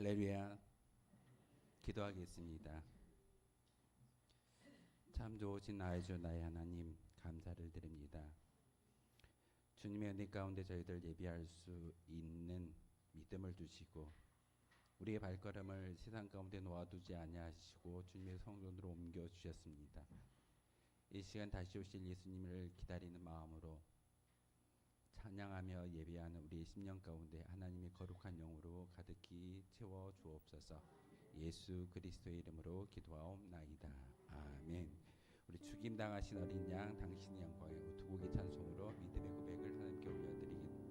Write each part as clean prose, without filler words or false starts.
할렐루야. 기도하겠습니다. 참 좋으신 나의 주 나의 하나님, 감사를 드립니다. 주님의 은혜 가운데 저희들 예비할 수 있는 믿음을 주시고 우리의 발걸음을 세상 가운데 놓아두지 아니하시고 주님의 성전으로 옮겨 주셨습니다. 이 시간 다시 오실 예수님을 기다리는 마음으로 찬양하며 예배하는 우리의 심령 가운데 하나님의 거룩한 영으로 가득히 채워 주옵소서. 예수 그리스도의 이름으로 기도하옵나이다. 아멘. 우리 죽임당하신 어린 양 당신의 영광에 두 곡의 찬송으로 믿음의 고백을 하나님께 올려드리겠습니다.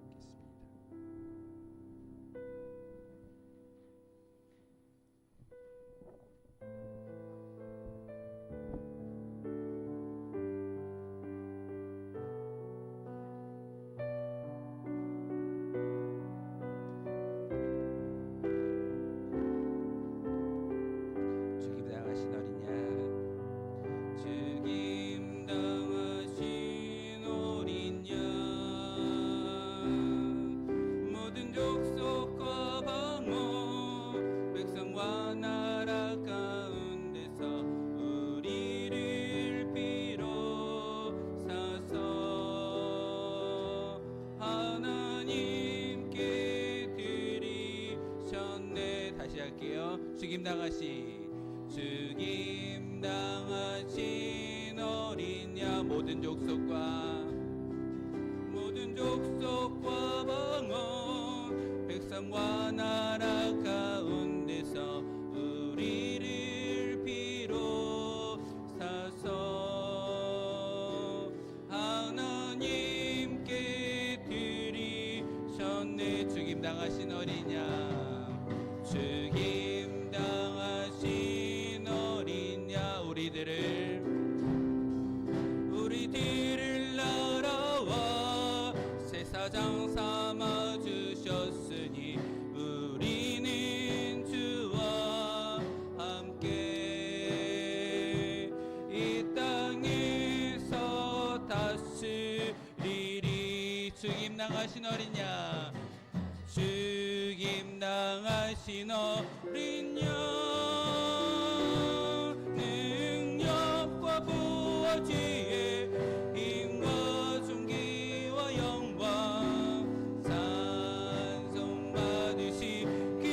죽임당하신 어린 양 모든 족속과 방언 백성과 나라 가운데서 우리를 비로소서 하나님께 드리셨네. 죽임당하신 어린 양 죽임당하신 어린 양 우리들을 날아와 제사장 삼아 주셨으니 우리는 주와 함께 이 땅에서 다스리리. 죽임당하신 어린 양 죽임당하신 어린 양 능력과 부활지혜 힘과 존귀와 영광 찬송 받으시기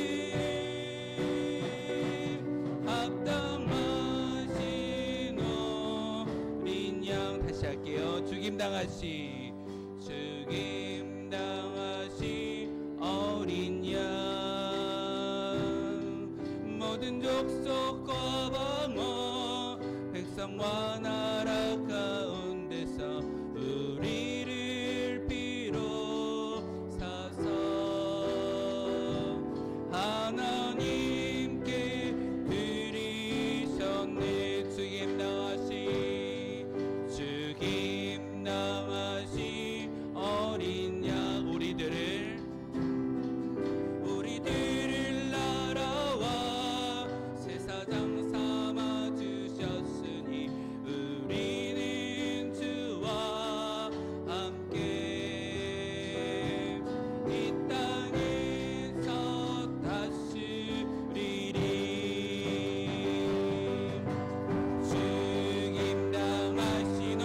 합당하신 어린 양. 다시 할게요. 죽임당하신 어린 양 모든 족속과 방언 백성과 나라 가운데서 우리를 비로소서 하나님께 드리셨네. 죽임당하신 어린 양 우리들을 날아와 제사장 삼아 주셨으니 우리는 주와 함께 이 땅에서 다스리리. 죽임당하신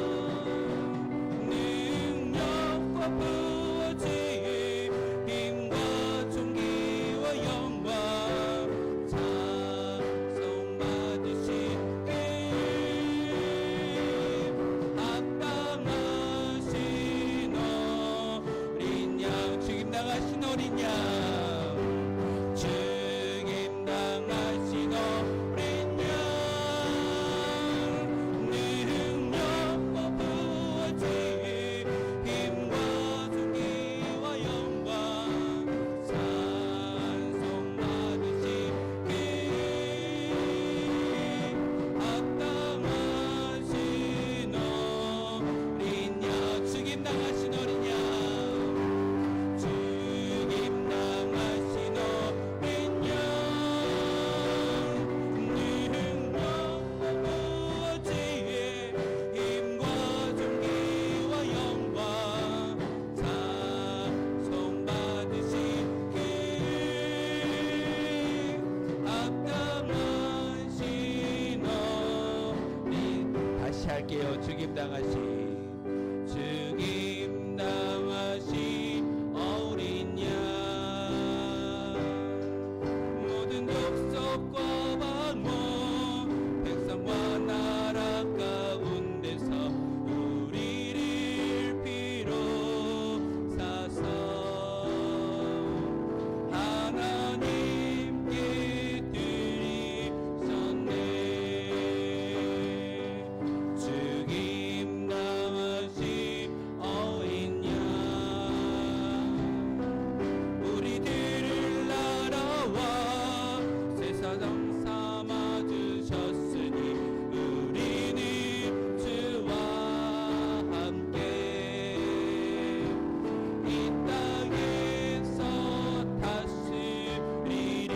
어린 양 능력과 부활지혜 힘과 존귀와 영광 찬송 받으시기 합당하신 어린 양. 죽임당하신 어린 양 죽임당하신 어린 양 능력과 부활지혜 힘과 존귀와 영광 찬송 받으시기 합당하신 어린 양. 죽임당하신 어린 양 죽임당하신 죽임 당하신 어린 양 모든 족속과 방언 백성과 나라 가운데서 우리를 피로 사서 하나님께 드리셨네. 죽임 당하신 어린 양 우리들을 날아와 새 사람 삼아 주셨으니 우리는 주와 함께 이 땅에서 다스리리.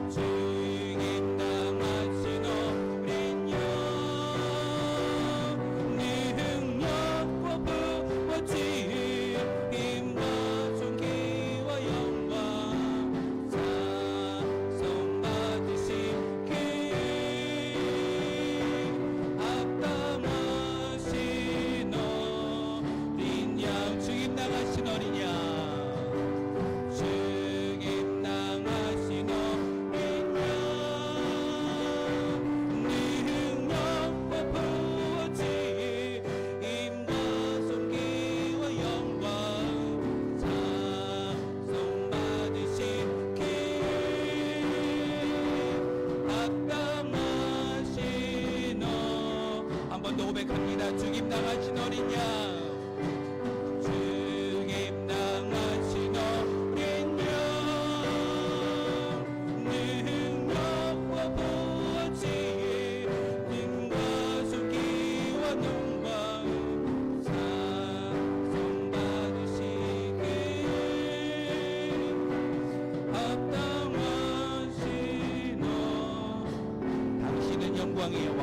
죽임 당하신 어린 양 네 능력과 부활 힘과 존귀와 영광 찬송 받으시길 합당하신 어린 양 죽임 당하신 어린 양 죽임 당하신 어린 양 네 능력과 부활 힘과 존귀와 영광 찬송 받으시길 합당하신 한 번 더 고백합니다. 죽임 당하신 어린 양 죽임 당하신 어린 양 능력과 부활 힘과 존귀와 영광 찬송 받으시길 합당하신 당신은 영광의 왕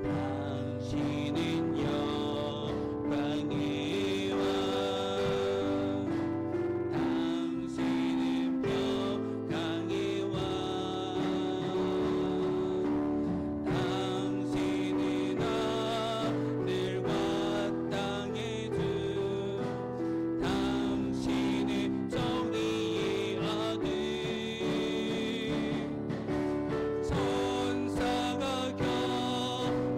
당신은 영광의 왕 당신은 평강의 왕 당신은 하늘과 땅의 주 당신은 정의의 아들 천사가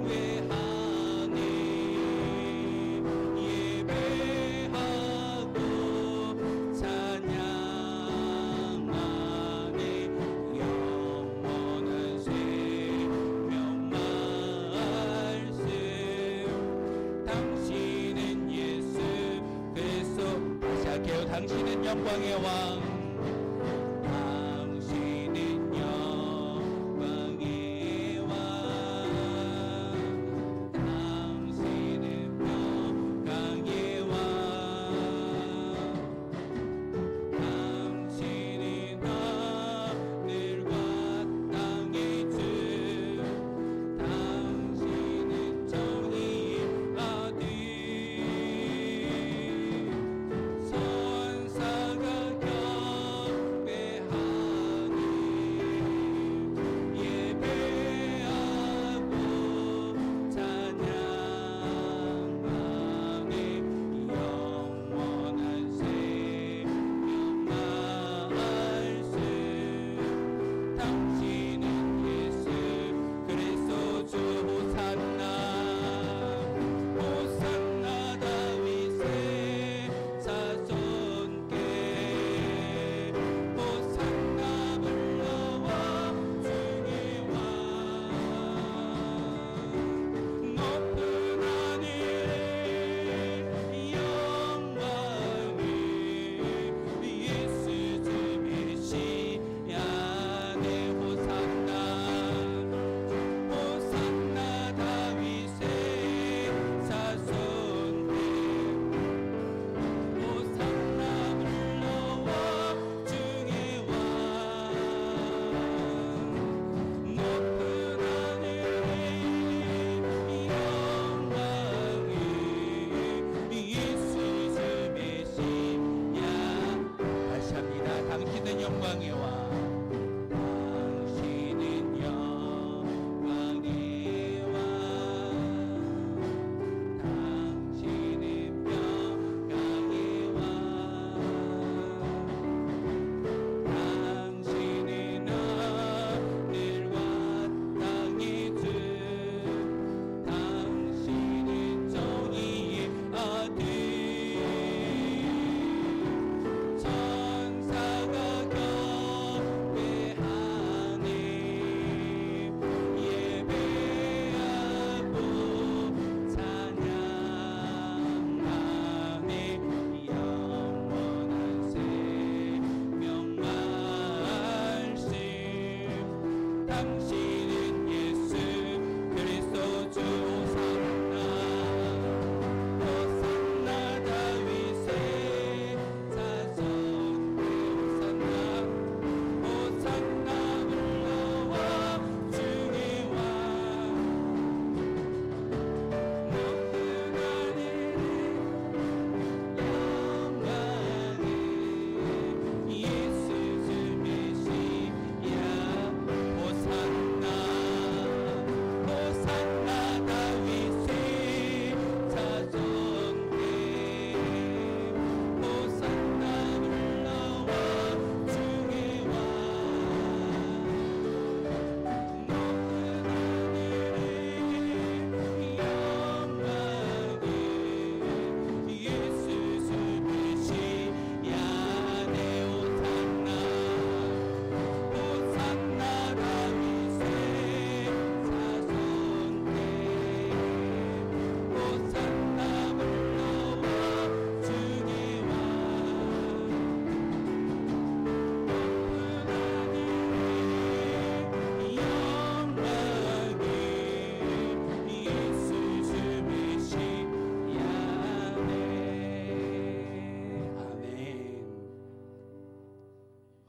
경외하네 예배하고 찬양하네 영원한 생명 말씀 당신은 예수 그리스도 다시 할게요. 당신은 영광의 왕 당신은 영광의 왕 당신은 평강의 왕 당신은 하늘과 땅의 주 당신은 정의의 아들 천사가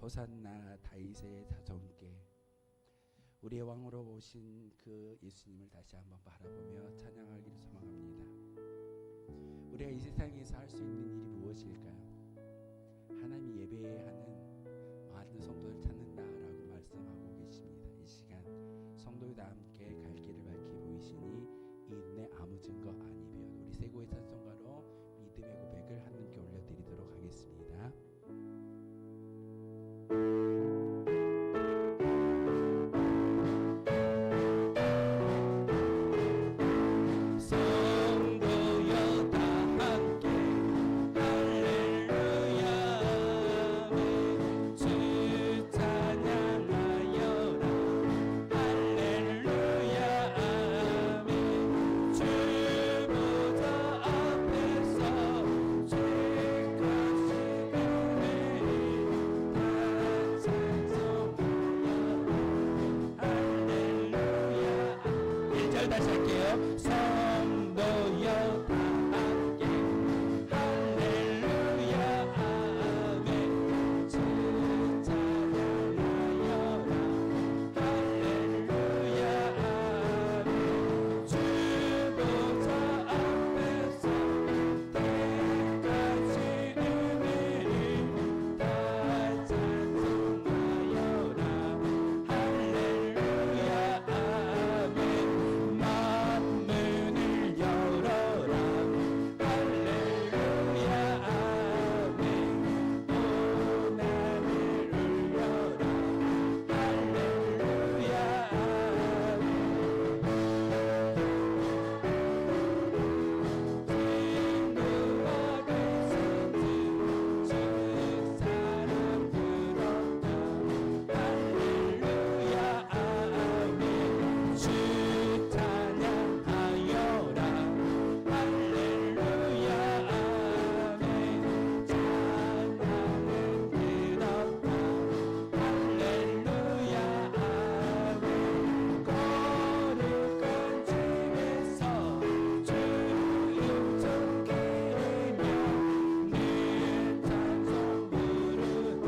호산나 다윗의 자손께 우리의 왕으로 오신 그 예수님을 다시 한번 바라보며 찬양하기를 소망합니다. 우리가 이 세상에서 할 수 있는 일이 무엇일까요? 하나님이 예배하는 많은 성도를 찾는다라고 말씀하고 계십니다. 이 시간 성도들과 함께 갈 길을 밝히 보이시니 이 은혜 아무 증거 아니비요. 우리 세 곡의 찬송가로 믿음의 고백을 하나님께 올려드리도록 하겠습니다. 다시 할게요. 성도여 다 함께 할렐루야 아멘 주 찬양하여라 할렐루야 아멘 주 보좌 앞에서 때까지 은혜를 다 찬송하여라 할렐루야 아멘 문을 열어라 할렐루야 아멘 고난을 울려라 할렐루야 아멘 친구와 계신 주 사랑 부럽다 할렐루야 아멘 주 찬양하여라 할렐루야 아멘 찬양은 들었다 할렐루야 아멘 거룩한 집에서 주 음성 기리며 늘 찬송 부르다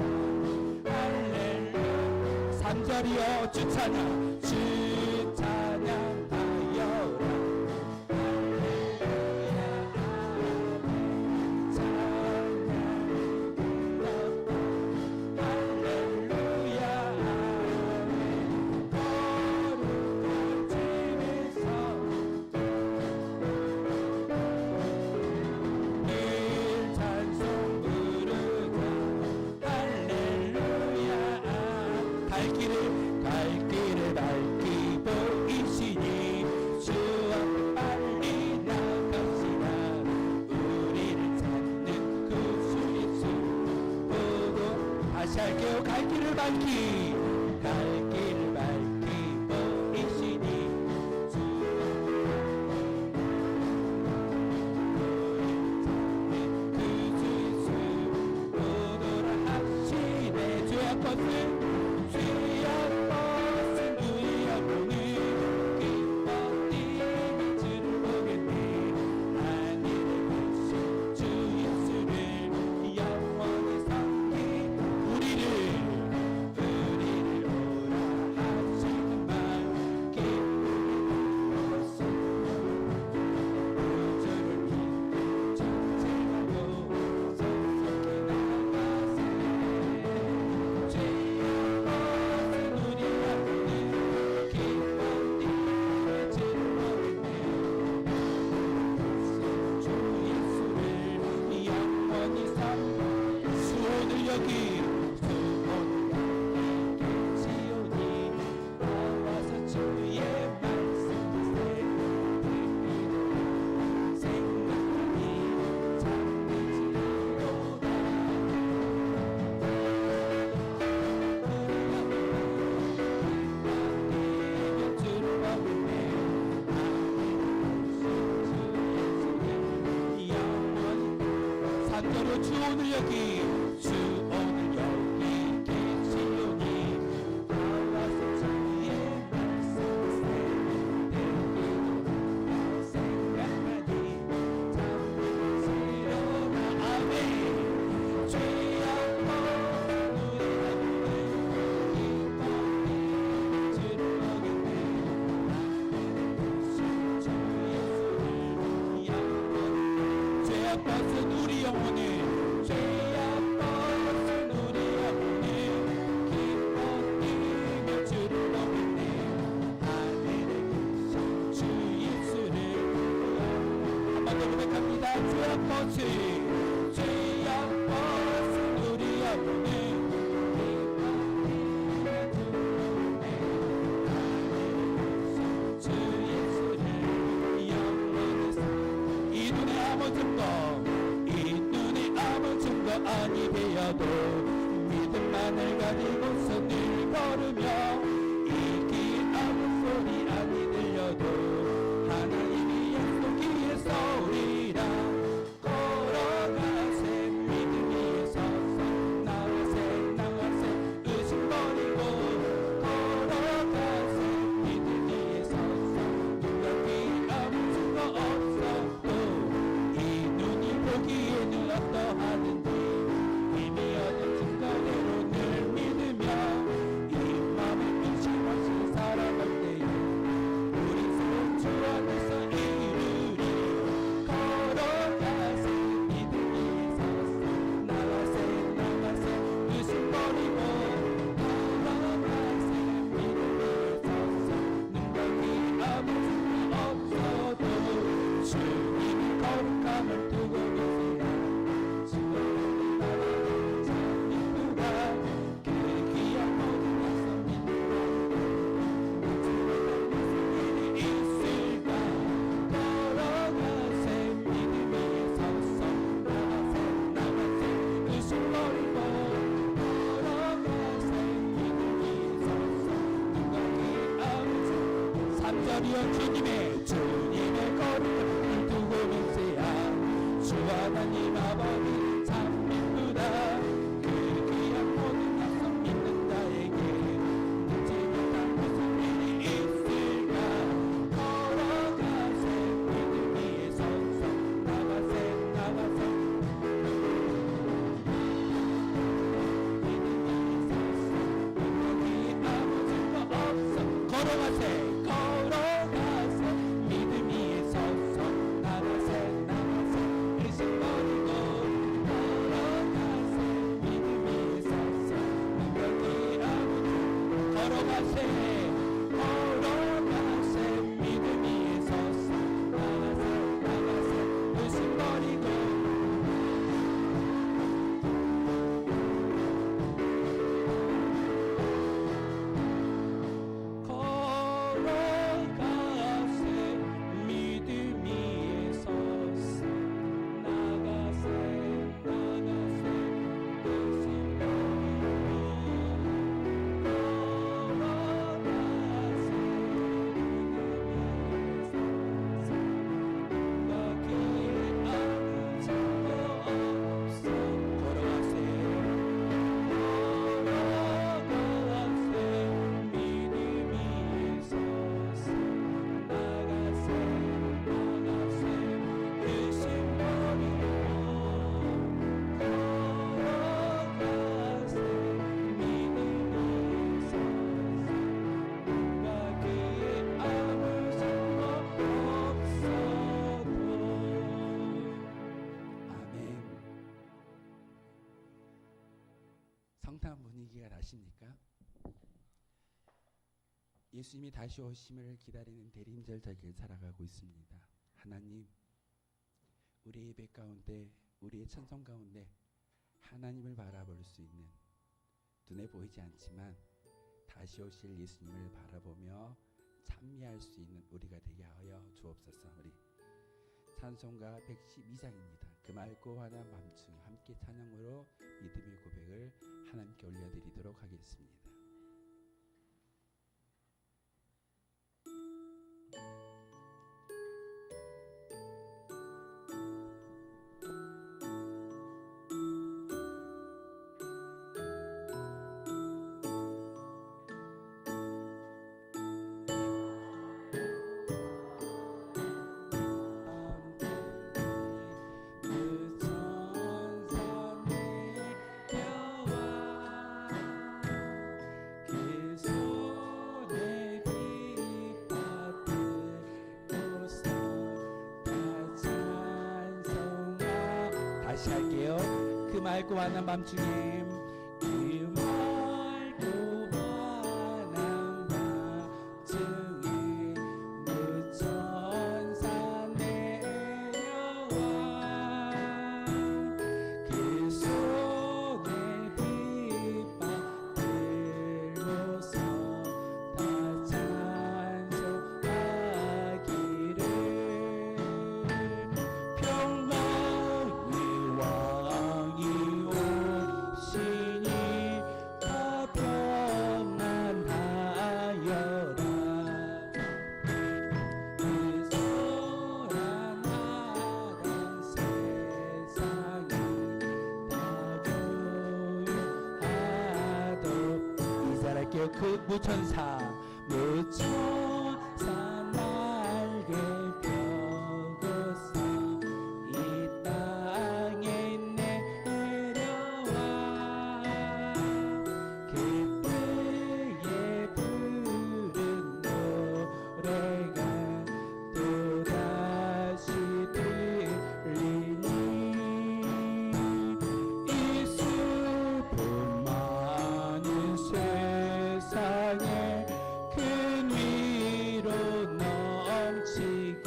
할렐루야 3절이요 주 찬양 주 찬양하여라 할렐루야 아멘 찬양 들었다 할렐루야 아멘 거룩한 집에서 늘 찬송 부르다 할렐루야 갈 길을 밝히 보이시니 주 앞에 빨리 나갑시다 우리를 찾는 구주 예수 보고 다시 할게요. 갈 길을 밝히 보이시니 주 구주 예수 보도록 합시네 주의 것을 주의 것은 우리의 몸을 기뻐 뛰는 주를 보겠네 하늘에 계신 주 예수를 영원히 섬기 우리를 오라 하시는 말 기쁨이 없어 우주를 믿고 전쟁하고 속속히 나가세 주의 것은 우리의 몸을 기뻐 뛰는 주를 보겠네 주 예수를 영원히 섬기 수온을 여기 계시오니 나와서 주의 말씀 생각하니 잠들지로다 주를 보겠네 영원히 3절로 주 오늘 여기 주 오늘 여기 계시오니 나와서 주의 말씀 생각하니 잠들지로다 아멘 주의 영광 우리 벗은 우리 영혼을 죄악 벗은 우리 영혼을 기뻐 뛰며 주를 높이네 하늘에 계신 주 예수를 한 번 더 고백합니다. 죄악 벗은 죄악 벗은 우리 영혼을 아니 되어도 믿음만을 가지고서 늘 걸으며 이 귀에 아무 소리 아니 들려도 하나님이 약속기에서 오리라 걸어가세 믿음 위에 서서 나가세 나가세 의심 버리고 걸어가세 믿음 위에 서서 누가 귀에 아무 증거 없어도 이 눈이 보기에는 어떠하든지 주님이 거룩함을 두고 계세요. 참 이쁘다. 그 귀한 모든 약속 믿는다. 무슨 일이 있을까. 걸어가세 믿음 위에 서서 나가세 의심 버리고 걸어가세 믿음 위에 서서 누가 귀에 아무튼 3절이여 주님의 거룩함을 두고 맹세야 주 하나님 아버지 참 이쁘다. 그 귀한 모든 약속 믿는 자에게 묻지 못한 무슨 일이 있을까. 걸어가세 믿음 위에 서서 나가세 나가세 믿음 위에 서서 누가 귀에 아무 증거 없어 걸어가세 믿음 위에 서서 나가세 나가세 의심 버리고 걸어가세 믿음 위에 서서 누가 귀에 아무 걸어가세 믿음 위에 서서 나가세 나가세 의심 버리고 성탄 분위기가 나십니까? 예수님이 다시 오심을 기다리는 대림절 절기를 살아가고 있습니다. 하나님, 우리의 예배 가운데, 우리의 찬송 가운데 하나님을 바라볼 수 있는, 눈에 보이지 않지만 다시 오실 예수님을 바라보며 찬미할 수 있는 우리가 되게 하여 주옵소서. 우리 찬송가 112장입니다. 그 맑고 환한 밤중에 함께 찬양으로 믿음의 고백을 하나님께 올려드리도록 하겠습니다. 다시 할게요. 그 맑고 환한 밤중에 그 맑고 환한 밤중에 무천사 내려와 그 손에 빗밥 들고서 다 찬송하기를 평강의 왕이 오시니 다 평안하여라. 그 소란하던 세상이 다 고요하도 이사랄게요. 그 무천사 날개 펴고서 이 땅에 내려와 그때에 부른 노래가 또다시 들리니 이 슬픔 많은 세상에 큰 위로 넘치고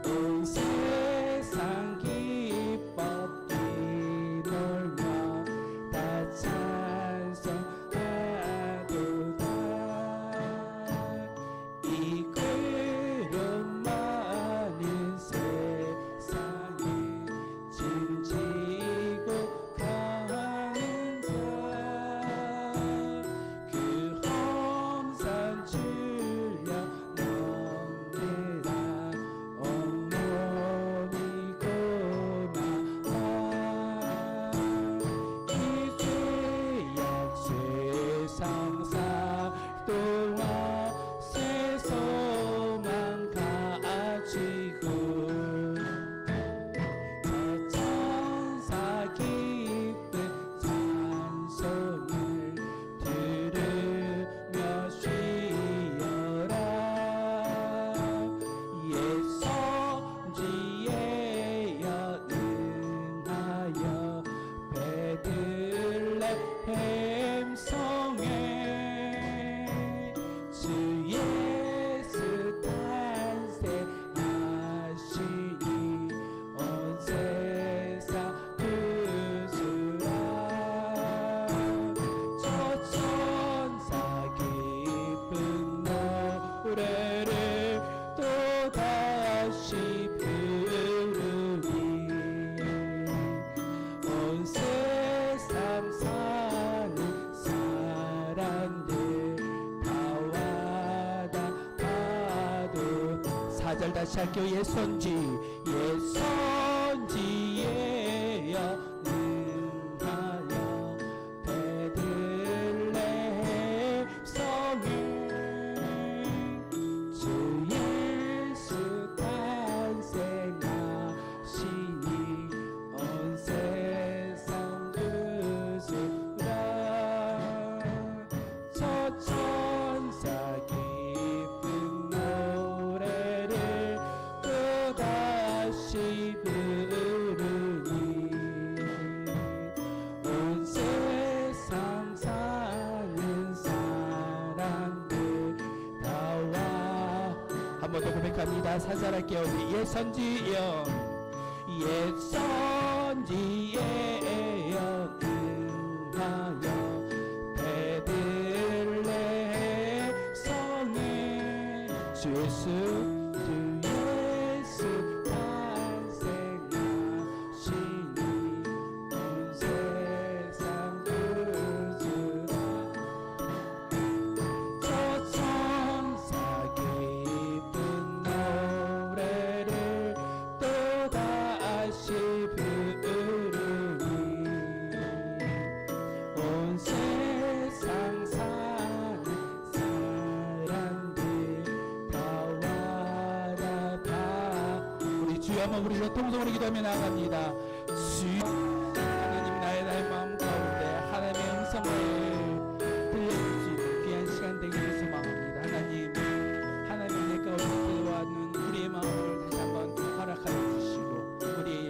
온 세상 기뻐 뛰놀며 다 찬송하도다. 이 괴로움 많은 세상에 짐지고 가는 자 그 험산 출려 넘내라 온몸이 고마워. 이 죄악 세상 살 동안 새 소망 가지고 저 천사 기쁜 찬송을 들으며 쉬어라. 옛 성지에 연응하여 베들레헴 성에 주 예수 탄생하시니 온 세상 구주라. 저 천사 기쁜 노래를 또다시 부르니 온 세상 사는 사람들 다 와다 봐도 4절 다시 할게요. 옛선지에 연응하여 베들레헴 성에 주 예수 탄생하시니 온 세상 구주라. 저 천사 기쁜 노래를 또다시 부르니 온 세상 사는 사람들 다 와. 한 번 더 고백합니다. 살살할게요. 옛선지에 연응하여 베들레헴 성에 주 예수 탄생하시니 온 세상 구주라. 저 천사 기쁜 노래를 또다시 부르니 온 세상 사는 사람들 다 와라 봐. 우리 주여 한번 우리 통성으로 기도하며 나아갑니다. 주여 하나님 나의 마음 가운데 하나님의 음성을 들려줄 수 있는 귀한 시간 되기를 소망합니다. 하나님 내 가운데 들어왔는 우리의 마음을 다시 한번 허락하여 주시고 우리의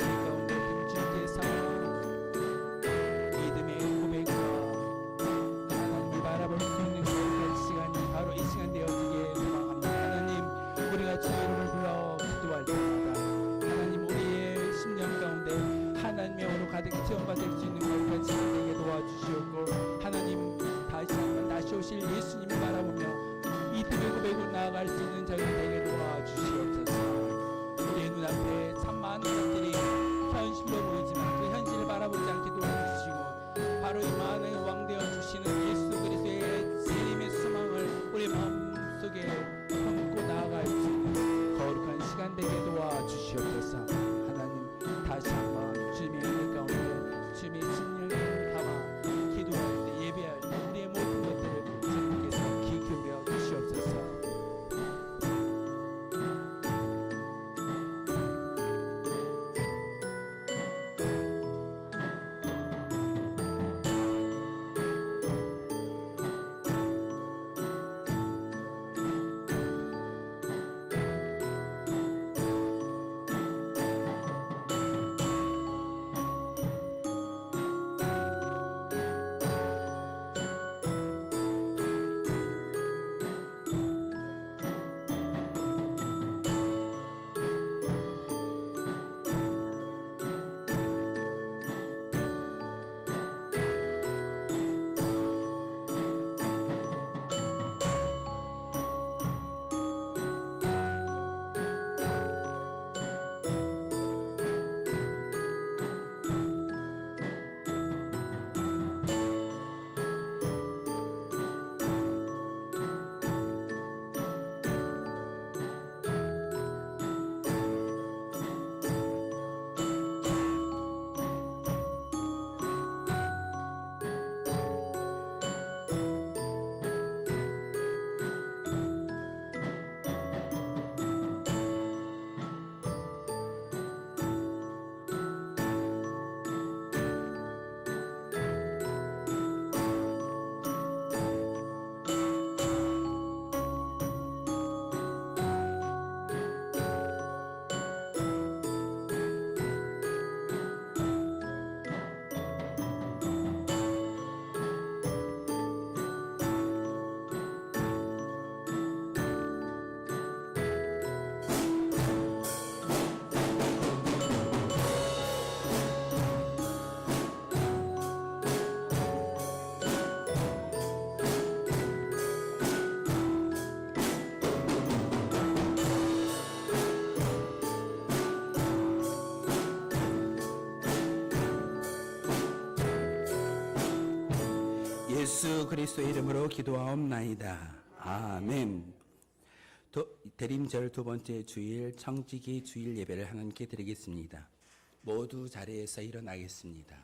이름을 불러 기도할 때마다 하나님 우리의 심령 가운데 하나님의 어로 가득 체험받을 수 있는 거룩한 시간 되게 도와주시옵고 하나님 다시 한번 다시 오실 예수님을 바라보며 이 등을 고백으로 나아갈 수 있는 저희 되게 도와주시옵소서. 우리의 눈앞에 참 많은 것들이 현실로 보이지만 그 현실을 바라보지 않게 도와주시고 바로 이 만왕의 왕 되어 주시는 예수 그리스도의 재림의 소망을 우리 마음속에 품고 나아갈 수 있는 거룩한 시간 되게 도와주시옵소서. 하나님 다시 한번 주님의 은혜 가운데 주님의 진리를 담아 기도할 때 예배할 때 우리의 모든 것들을 주님께서 귀 기울여 주시옵소서. 예수 그리스도의 이름으로 기도하옵나이다. 아멘. 대림절 두 번째 주일 청지기 주일 예배를 하나님께 드리겠습니다. 모두 자리에서 일어나겠습니다.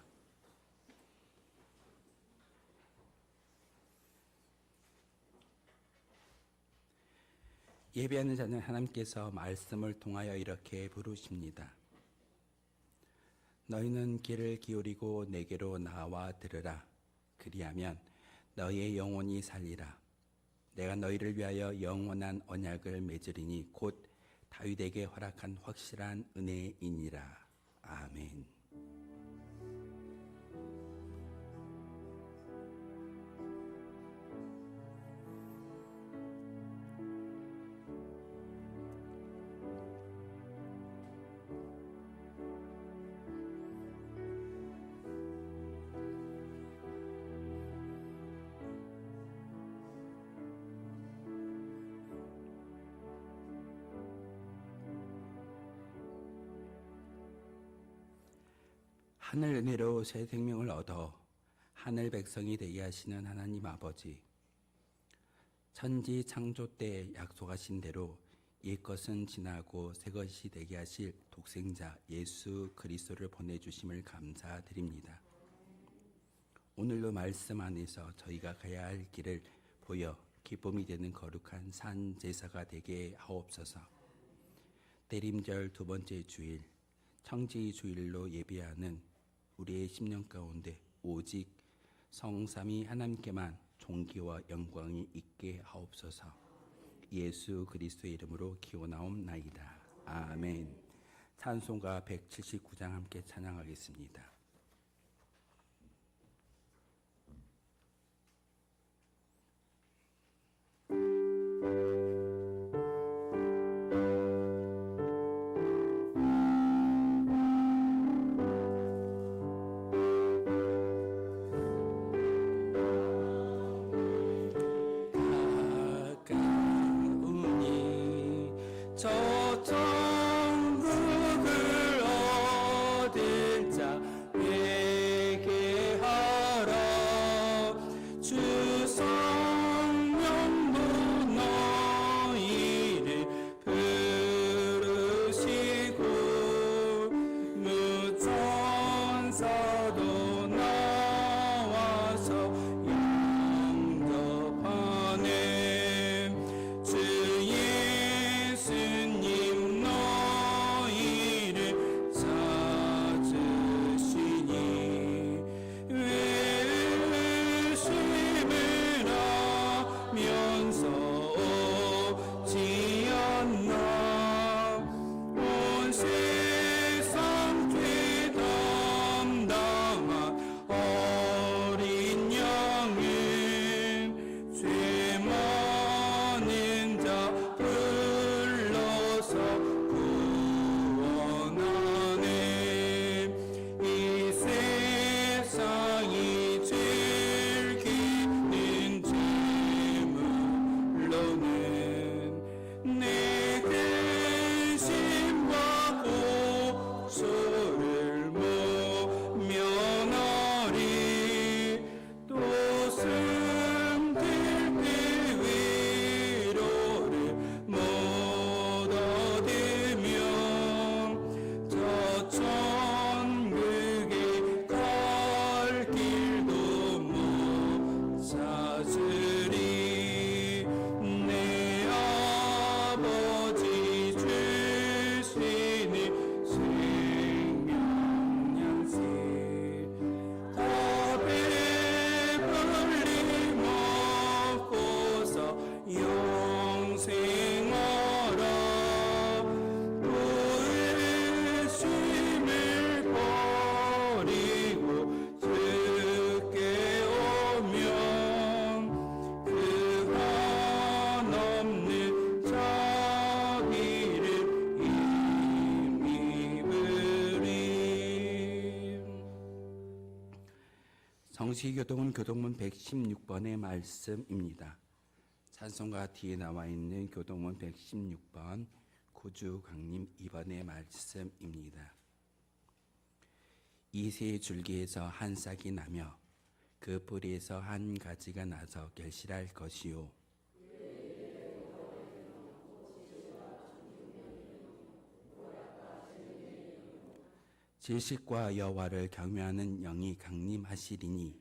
예배하는 자는 하나님께서 말씀을 통하여 이렇게 부르십니다. 너희는 귀를 기울이고 내게로 나와 들으라. 그리하면 너희의 영혼이 살리라. 내가 너희를 위하여 영원한 언약을 맺으리니 곧 다윗에게 허락한 확실한 은혜이니라. 아멘. 하늘 은혜로 새 생명을 얻어 하늘 백성이 되게 하시는 하나님 아버지, 천지 창조 때 약속하신 대로 옛것은 지나고 새것이 되게 하실 독생자 예수 그리스도를 보내주심을 감사드립니다. 오늘도 말씀 안에서 저희가 가야 할 길을 보여 기쁨이 되는 거룩한 산 제사가 되게 하옵소서. 대림절 두 번째 주일 청지 주일로 예배하는 우리의 심령 가운데 오직 성삼위 하나님께만 존귀와 영광이 있게 하옵소서. 예수 그리스도의 이름으로 기원하옵나이다. 아멘. 찬송가 179장 함께 찬양하겠습니다. 천국을 얻을 자 회개하라. 주 성령도 너희를 부르시고 무천사도 나와서 영접하네. 주 예수님 너희를 찾으시니 외심을 하면서 오지 않나. 온 세상 죄 담당한 어린 양은 죄 많은 자 불러서 구원하네. 이 세상이 즐기는 제물로는 내 근심과 고초를 모면하리. 또 숨들 때 위로를 못 얻으며 저 천국에 갈 길도 못 찾으리. 내 아버지 주시는 생명양식 다 배불리 먹고서 영생하라. 또 의심을 버리고 주께 오면 그 한없는 자비를 힘입으리. 성시교동은 교동문 116번의 말씀입니다. 찬송가 뒤에 나와 있는 교동문 116번 구주강림 2번의 말씀입니다. 이 세 줄기에서 한 싹이 나며 그 뿌리에서 한 가지가 나서 결실할 것이요. 질식과 여호와를 경외하는 영이 강림하시리니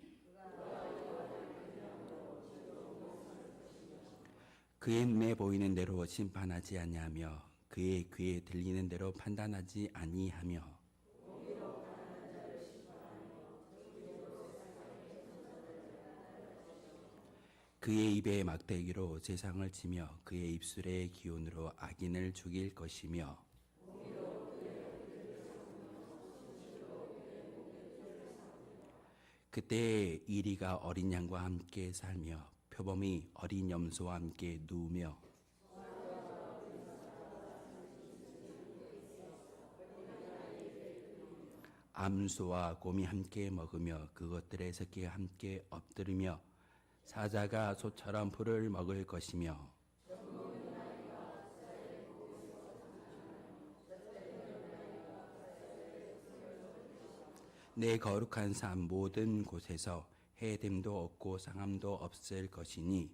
그의 눈에 보이는 대로 심판하지 아니하며 그의 귀에 들리는 대로 판단하지 아니하며 그의 입에 막대기로 세상을 치며 그의 입술의 기운으로 악인을 죽일 것이며 그때 이리가 어린 양과 함께 살며 표범이 어린 염소와 함께 누우며 암소와 곰이 함께 먹으며 그것들의 새끼가 함께 엎드리며 사자가 소처럼 풀을 먹을 것이며 내 거룩한 삶 모든 곳에서 해됨도 없고 상함도 없을 것이니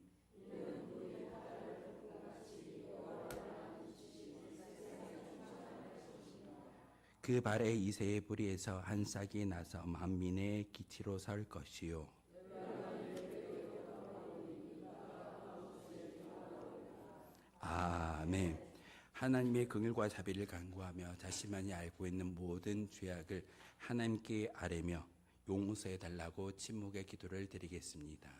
그 발의 이새의 뿌리에서 한 싹이 나서 만민의 기치로 설 것이요 아멘. 하나님의 긍휼과 자비를 간구하며 자신만이 알고 있는 모든 죄악을 하나님께 아뢰며 용서해 달라고 침묵의 기도를 드리겠습니다.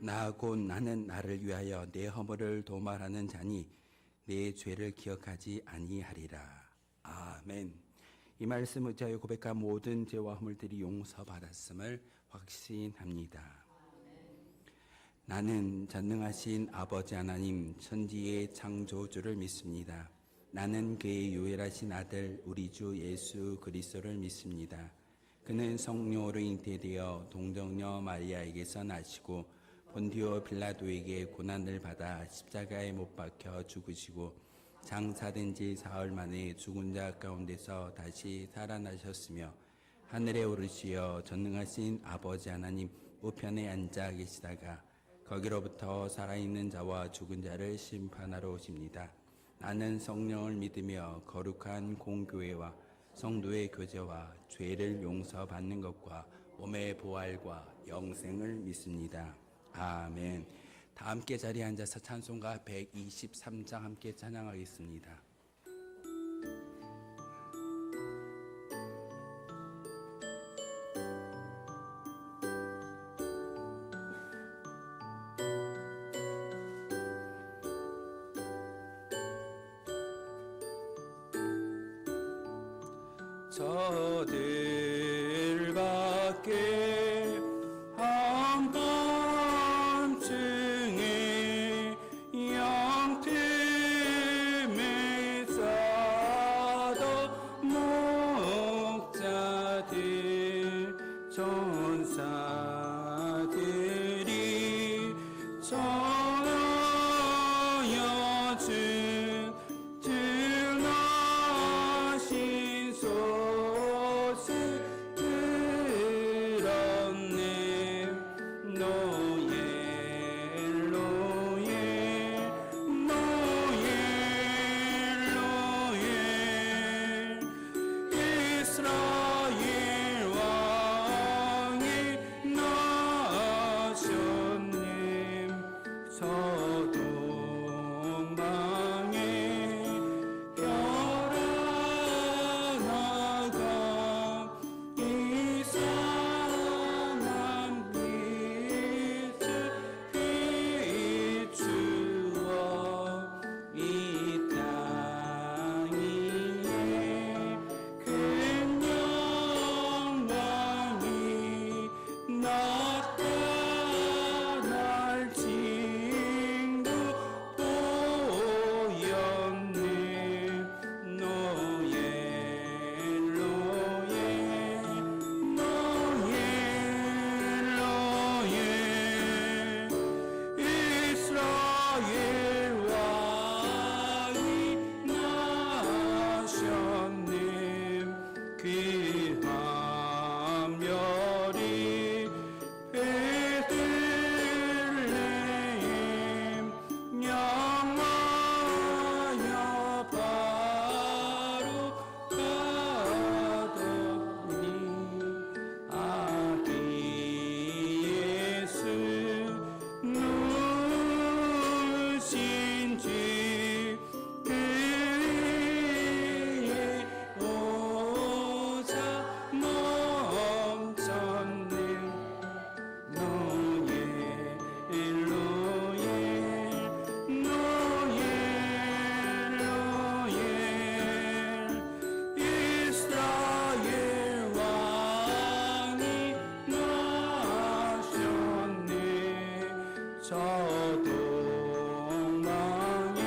나 곧 나는 나를 위하여 내 허물을 도말하는 자니 내 죄를 기억하지 아니하리라. 아멘. 이 말씀 의지하여 고백한 모든 죄와 허물들이 용서받았음을 확신합니다. 나는 전능하신 아버지 하나님 천지의 창조주를 믿습니다. 나는 그의 유일하신 아들 우리 주 예수 그리스도를 믿습니다. 그는 성령으로 잉태되어 동정녀 마리아에게서 나시고 본디오 빌라도에게 고난을 받아 십자가에 못 박혀 죽으시고 장사된 지 사흘 만에 죽은 자 가운데서 다시 살아나셨으며 하늘에 오르시어 전능하신 아버지 하나님 우편에 앉아 계시다가 거기로부터 살아있는 자와 죽은 자를 심판하러 오십니다. 나는 성령을 믿으며 거룩한 공교회와 성도의 교제와 죄를 용서받는 것과 몸의 부활과 영생을 믿습니다. 아멘. 다 함께 자리에 앉아서 찬송가 123장 함께 찬양하겠습니다. 저들 밖에 한밤중에 영틈에 싸도 목자들 전사들이 전하여준 들나신 소식 들었네. 노예 이스라엘 왕이 나셨네. 서동방에 혈안하가 이상한 빛을 비추어 이 땅 위에 큰 영광이 나타날 징후 보였네. 노예 이스라엘 왕이 나셨네. 귀한 별이 베들레헴 영하여 바로 가더니 아기 예수 누신지 그의 오자 멈췄네. 노예 이스라엘 왕이 나셨네. 저동방에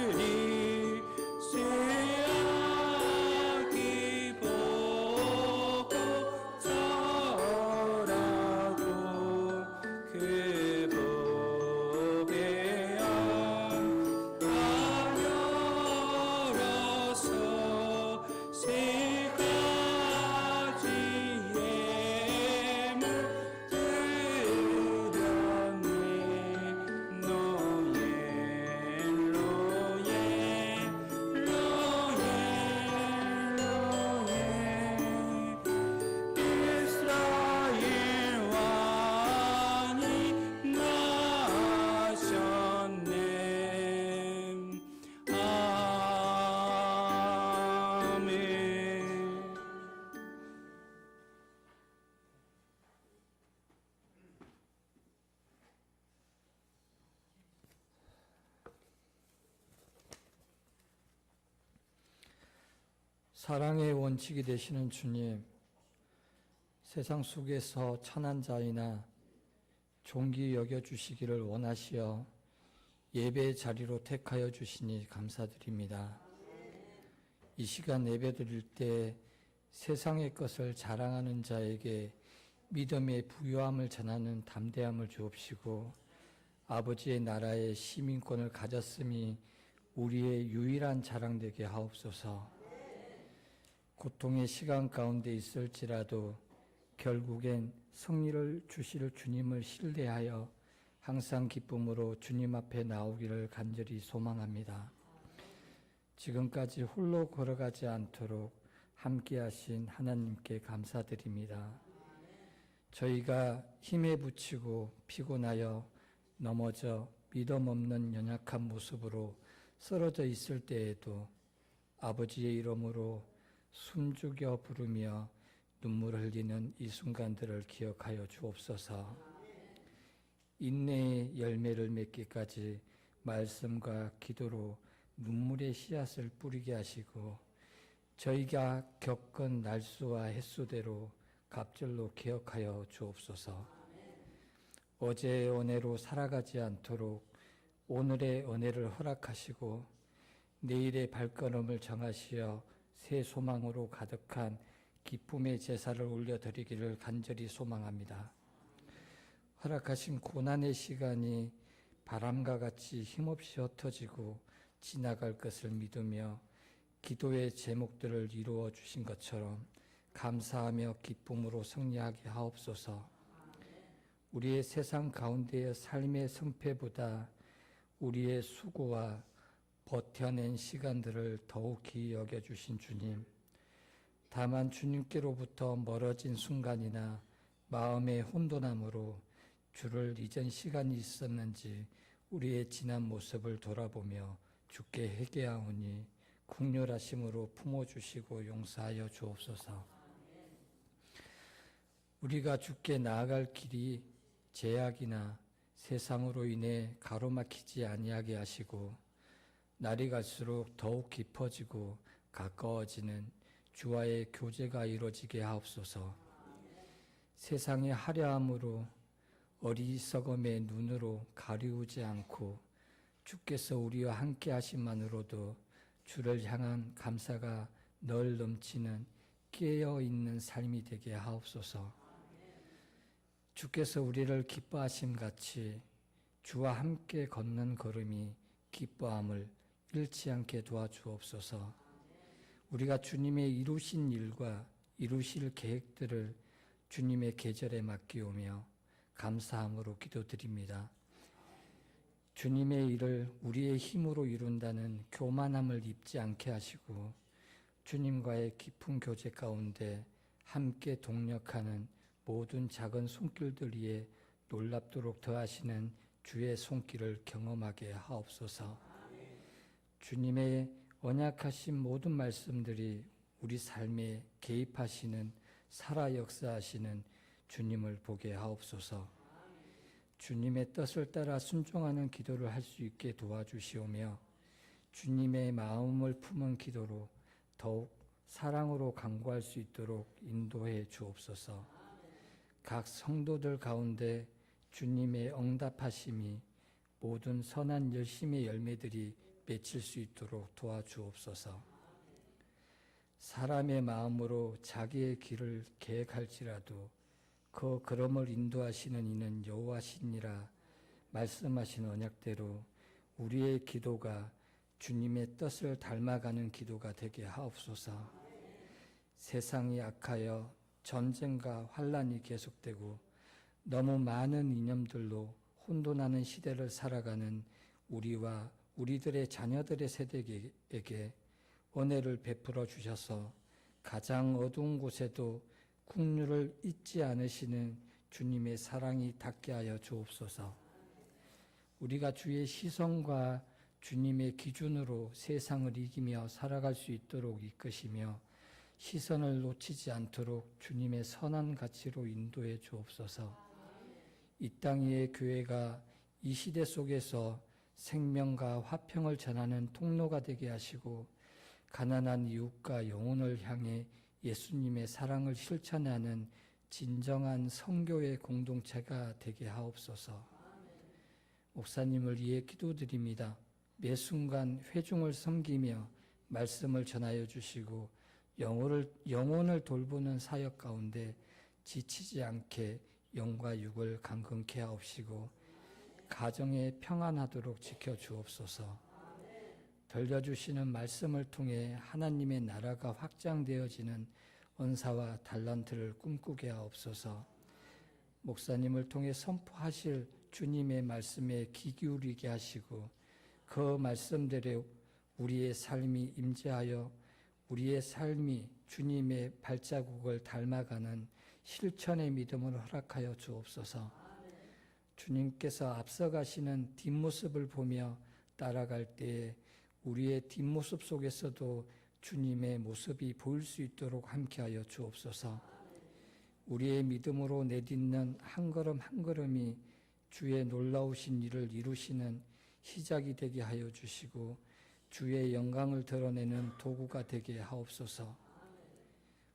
박사들이 쇠약이 보고 절하고 그 법에 가려서 세 가지 예물 사랑의 원칙이 되시는 주님, 세상 속에서 천한 자이나 존귀 여겨주시기를 원하시어 예배의 자리로 택하여 주시니 감사드립니다. 이 시간 예배드릴 때 세상의 것을 자랑하는 자에게 믿음의 부요함을 전하는 담대함을 주옵시고, 아버지의 나라의 시민권을 가졌음이 우리의 유일한 자랑되게 하옵소서. 고통의 시간 가운데 있을지라도 결국엔 승리를 주실 주님을 신뢰하여 항상 기쁨으로 주님 앞에 나오기를 간절히 소망합니다. 지금까지 홀로 걸어가지 않도록 함께하신 하나님께 감사드립니다. 저희가 힘에 부치고 피곤하여 넘어져 믿음 없는 연약한 모습으로 쓰러져 있을 때에도 아버지의 이름으로 숨죽여 부르며 눈물을 흘리는 이 순간들을 기억하여 주옵소서. 인내의 열매를 맺기까지 말씀과 기도로 눈물의 씨앗을 뿌리게 하시고, 저희가 겪은 날수와 횟수대로 갑절로 기억하여 주옵소서. 어제의 은혜로 살아가지 않도록 오늘의 은혜를 허락하시고, 내일의 발걸음을 정하시어 새 소망으로 가득한 기쁨의 제사를 올려드리기를 간절히 소망합니다. 허락하신 고난의 시간이 바람과 같이 힘없이 흩어지고 지나갈 것을 믿으며 기도의 제목들을 이루어 주신 것처럼 감사하며 기쁨으로 승리하게 하옵소서. 우리의 세상 가운데의 삶의 승패보다 우리의 수고와 버텨낸 시간들을 더욱 귀히 여겨주신 주님, 다만 주님께로부터 멀어진 순간이나 마음의 혼돈함으로 주를 잊은 시간이 있었는지 우리의 지난 모습을 돌아보며 주께 회개하오니 긍휼하심으로 품어주시고 용서하여 주옵소서. 우리가 주께 나아갈 길이 제약이나 세상으로 인해 가로막히지 아니하게 하시고, 날이 갈수록 더욱 깊어지고 가까워지는 주와의 교제가 이루어지게 하옵소서. 세상의 화려함으로 어리석음의 눈으로 가리우지 않고 주께서 우리와 함께 하심만으로도 주를 향한 감사가 널 넘치는 깨어있는 삶이 되게 하옵소서. 주께서 우리를 기뻐하심 같이 주와 함께 걷는 걸음이 기뻐함을 잃지 않게 도와주옵소서. 우리가 주님의 이루신 일과 이루실 계획들을 주님의 계절에 맡기오며 감사함으로 기도드립니다. 주님의 일을 우리의 힘으로 이룬다는 교만함을 입지 않게 하시고, 주님과의 깊은 교제 가운데 함께 동력하는 모든 작은 손길들 위에 놀랍도록 더하시는 주의 손길을 경험하게 하옵소서. 주님의 언약하신 모든 말씀들이 우리 삶에 개입하시는, 살아 역사하시는 주님을 보게 하옵소서. 주님의 뜻을 따라 순종하는 기도를 할 수 있게 도와주시오며, 주님의 마음을 품은 기도로 더욱 사랑으로 간구할 수 있도록 인도해 주옵소서. 각 성도들 가운데 주님의 응답하심이 모든 선한 열심의 열매들이 맺힐 수 있도록 도와주옵소서. 사람의 마음으로 자기의 길을 계획할지라도 그 걸음을 인도하시는 이는 여호와시니라 말씀하신 언약대로 우리의 기도가 주님의 뜻을 닮아가는 기도가 되게 하옵소서. 세상이 악하여 전쟁과 환란이 계속되고 너무 많은 이념들로 혼돈하는 시대를 살아가는 우리와 우리들의 자녀들의 세대에게 은혜를 베풀어 주셔서 가장 어두운 곳에도 긍휼을 잊지 않으시는 주님의 사랑이 닿게 하여 주옵소서. 우리가 주의 시선과 주님의 기준으로 세상을 이기며 살아갈 수 있도록 이끄시며 시선을 놓치지 않도록 주님의 선한 가치로 인도해 주옵소서. 이 땅 위의 교회가 이 시대 속에서 생명과 화평을 전하는 통로가 되게 하시고 가난한 이웃과 영혼을 향해 예수님의 사랑을 실천하는 진정한 선교의 공동체가 되게 하옵소서. 목사님을 위해 기도드립니다. 매 순간 회중을 섬기며 말씀을 전하여 주시고 영혼을 돌보는 사역 가운데 지치지 않게 영과 육을 강건케 하옵시고 가정에 평안하도록 지켜주옵소서. 들려주시는 말씀을 통해 하나님의 나라가 확장되어지는 은사와 달란트를 꿈꾸게 하옵소서. 목사님을 통해 선포하실 주님의 말씀에 귀 기울이게 하시고 그 말씀대로 우리의 삶이 임재하여 우리의 삶이 주님의 발자국을 닮아가는 실천의 믿음을 허락하여 주옵소서. 주님께서 앞서가시는 뒷모습을 보며 따라갈 때에 우리의 뒷모습 속에서도 주님의 모습이 보일 수 있도록 함께하여 주옵소서. 우리의 믿음으로 내딛는 한 걸음 한 걸음이 주의 놀라우신 일을 이루시는 시작이 되게 하여 주시고 주의 영광을 드러내는 도구가 되게 하옵소서.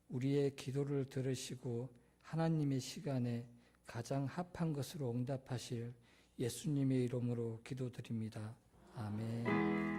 우리의 기도를 들으시고 하나님의 시간에 가장 합한 것으로 응답하실 예수님의 이름으로 기도드립니다. 아멘.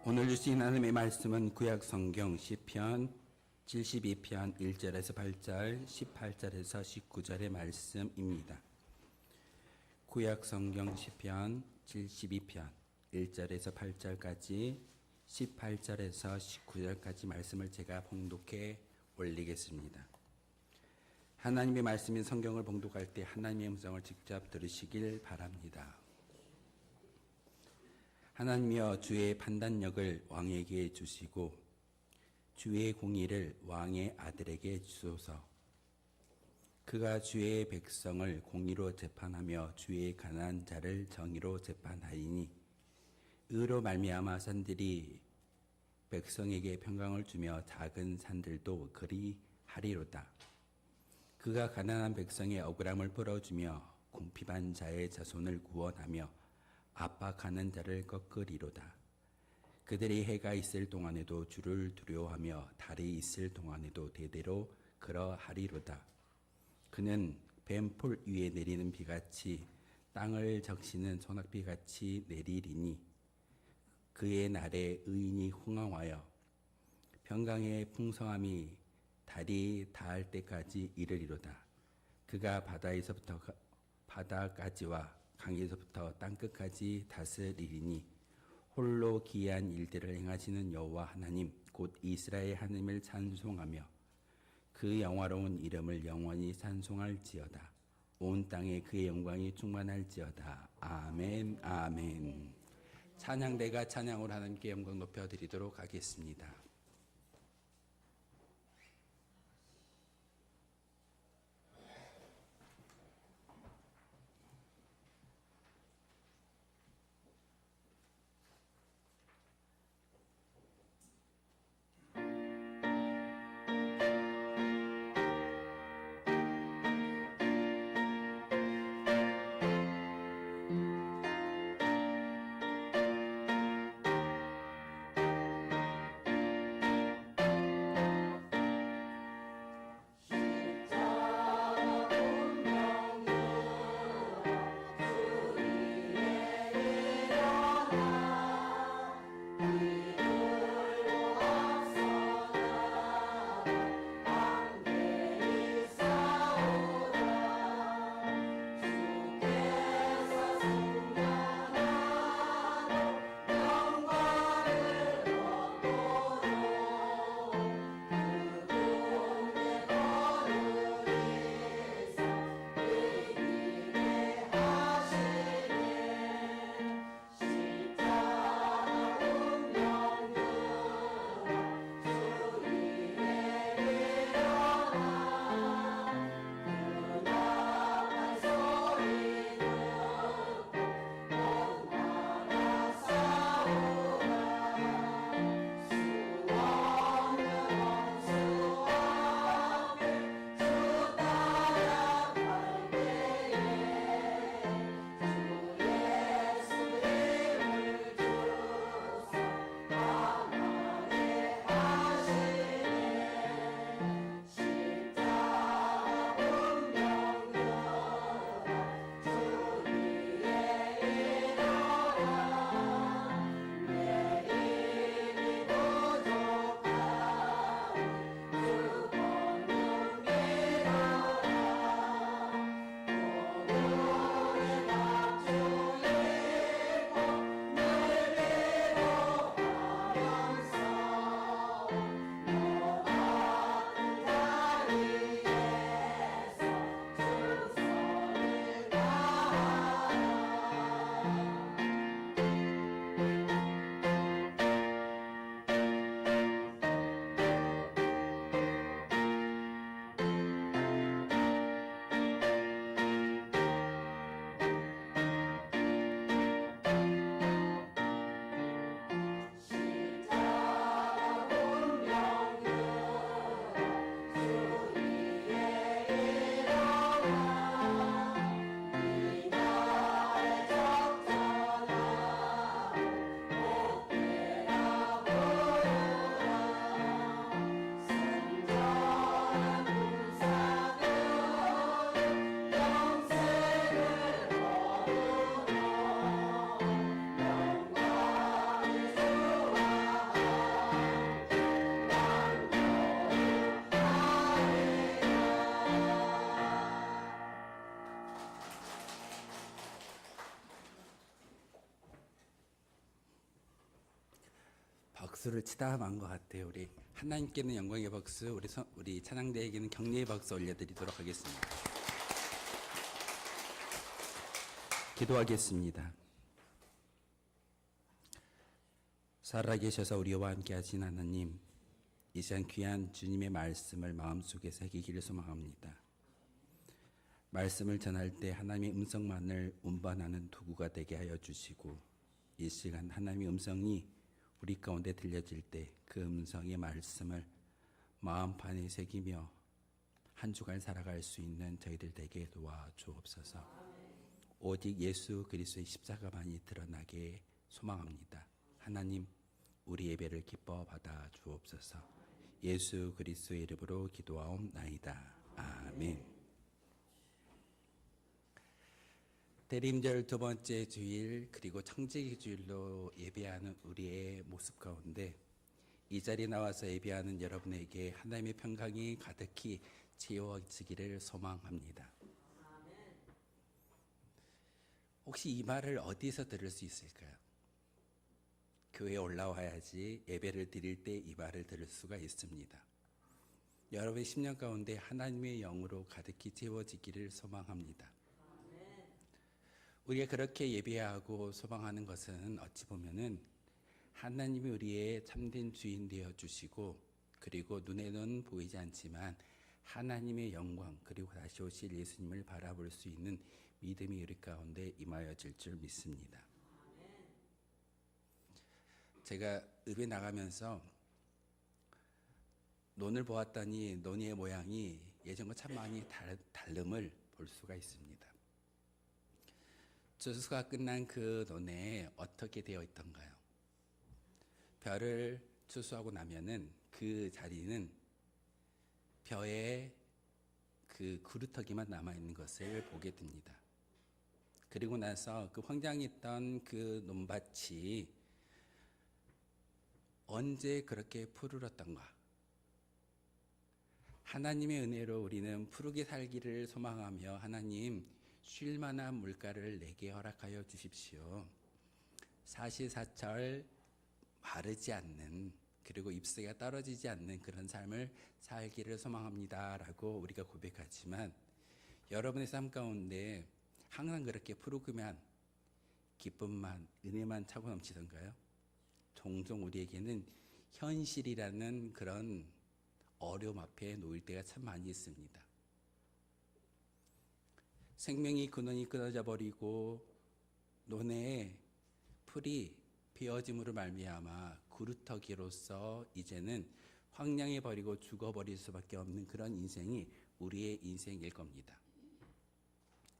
오늘 주신 하나님의 말씀은 구약 성경 시편 72편 1절에서 8절, 18절에서 19절의 말씀입니다. 구약 성경 시편 72편 1절에서 8절까지 18절에서 19절까지 말씀을 제가 봉독해 올리겠습니다. 하나님의 말씀인 성경을 봉독할 때 하나님의 음성을 직접 들으시길 바랍니다. 하나님이여 주의 판단력을 왕에게 주시고 주의 공의를 왕의 아들에게 주소서. 그가 주의 백성을 공의로 재판하며 주의 가난한 자를 정의로 재판하리니 의로 말미암아 산들이 백성에게 평강을 주며 작은 산들도 그리 하리로다. 그가 가난한 백성의 억울함을 풀어주며 궁핍한 자의 자손을 구원하며 압박하는 자를 꺾으리로다. 그들이 해가 있을 동안에도 주를 두려워하며 달이 있을 동안에도 대대로 그러하리로다. 그는 뱀풀 위에 내리는 비같이 땅을 적시는 소낙비같이 내리리니 그의 날에 의인이 흥황하여 평강의 풍성함이 달이 닿을 때까지 이르리로다. 그가 바다에서부터 바다까지와 강에서부터 땅끝까지 다스리리니 홀로 기이한 일들을 행하시는 여호와 하나님 곧 이스라엘 하나님을 찬송하며 그 영화로운 이름을 영원히 찬송할지어다. 온 땅에 그의 영광이 충만할지어다. 아멘 아멘. 찬양대가 찬양으로 하나님께 영광 높여드리도록 하겠습니다. 박수를 치다 만 것 같아요. 우리 하나님께는 영광의 박수, 우리 찬양대에게는 격려의 박수 올려드리도록 하겠습니다. 기도하겠습니다. 살아계셔서 우리와 함께 하신 하나님, 이 시간 귀한 주님의 말씀을 마음속에 새기기를 소망합니다. 말씀을 전할 때 하나님의 음성만을 운반하는 도구가 되게 하여 주시고, 이 시간 하나님의 음성이 우리 가운데 들려질 때 그 음성의 말씀을 마음판에 새기며 한 주간 살아갈 수 있는 저희들 되게 도와주옵소서. 오직 예수 그리스도의 십자가만이 드러나게 소망합니다. 하나님, 우리 예배를 기뻐 받아 주옵소서. 예수 그리스도의 이름으로 기도하옵나이다. 아멘. 대림절 두 번째 주일, 그리고 청지기 주일로 예배하는 우리의 모습 가운데 이 자리에 나와서 예배하는 여러분에게 하나님의 평강이 가득히 채워지기를 소망합니다. 혹시 이 말을 어디서 들을 수 있을까요? 교회에 올라와야지 예배를 드릴 때 이 말을 들을 수가 있습니다. 여러분의 10년 가운데 하나님의 영으로 가득히 채워지기를 소망합니다. 우리가 그렇게 예배하고 소망하는 것은 어찌 보면은 하나님이 우리의 참된 주인 되어 주시고, 그리고 눈에는 보이지 않지만 하나님의 영광, 그리고 다시 오실 예수님을 바라볼 수 있는 믿음이 우리 가운데 임하여질 줄 믿습니다. 제가 읍에 나가면서 논을 보았더니 논의 모양이 예전과 참 많이 다름을 볼 수가 있습니다. 추수가 끝난 그 논에 어떻게 되어 있던가요? 벼를 추수하고 나면은 그 자리는 벼에 그 구루터기만 남아있는 것을 보게 됩니다. 그리고 나서 그 황량에 있던 그 논밭이 언제 그렇게 푸르렀던가? 하나님의 은혜로 우리는 푸르게 살기를 소망하며, 하나님, 쉴 만한 물가를 내게 허락하여 주십시오. 사시사철 마르지 않는, 그리고 잎새가 떨어지지 않는 그런 삶을 살기를 소망합니다 라고 우리가 고백하지만, 여러분의 삶 가운데 항상 그렇게 푸르기만, 기쁨만, 은혜만 차고 넘치던가요? 종종 우리에게는 현실이라는 그런 어려움 앞에 놓일 때가 참 많이 있습니다. 생명이 근원이 끊어져 버리고 논에 풀이 베어짐으로 말미암아 구루터기로서 이제는 황량해 버리고 죽어버릴 수밖에 없는 그런 인생이 우리의 인생일 겁니다.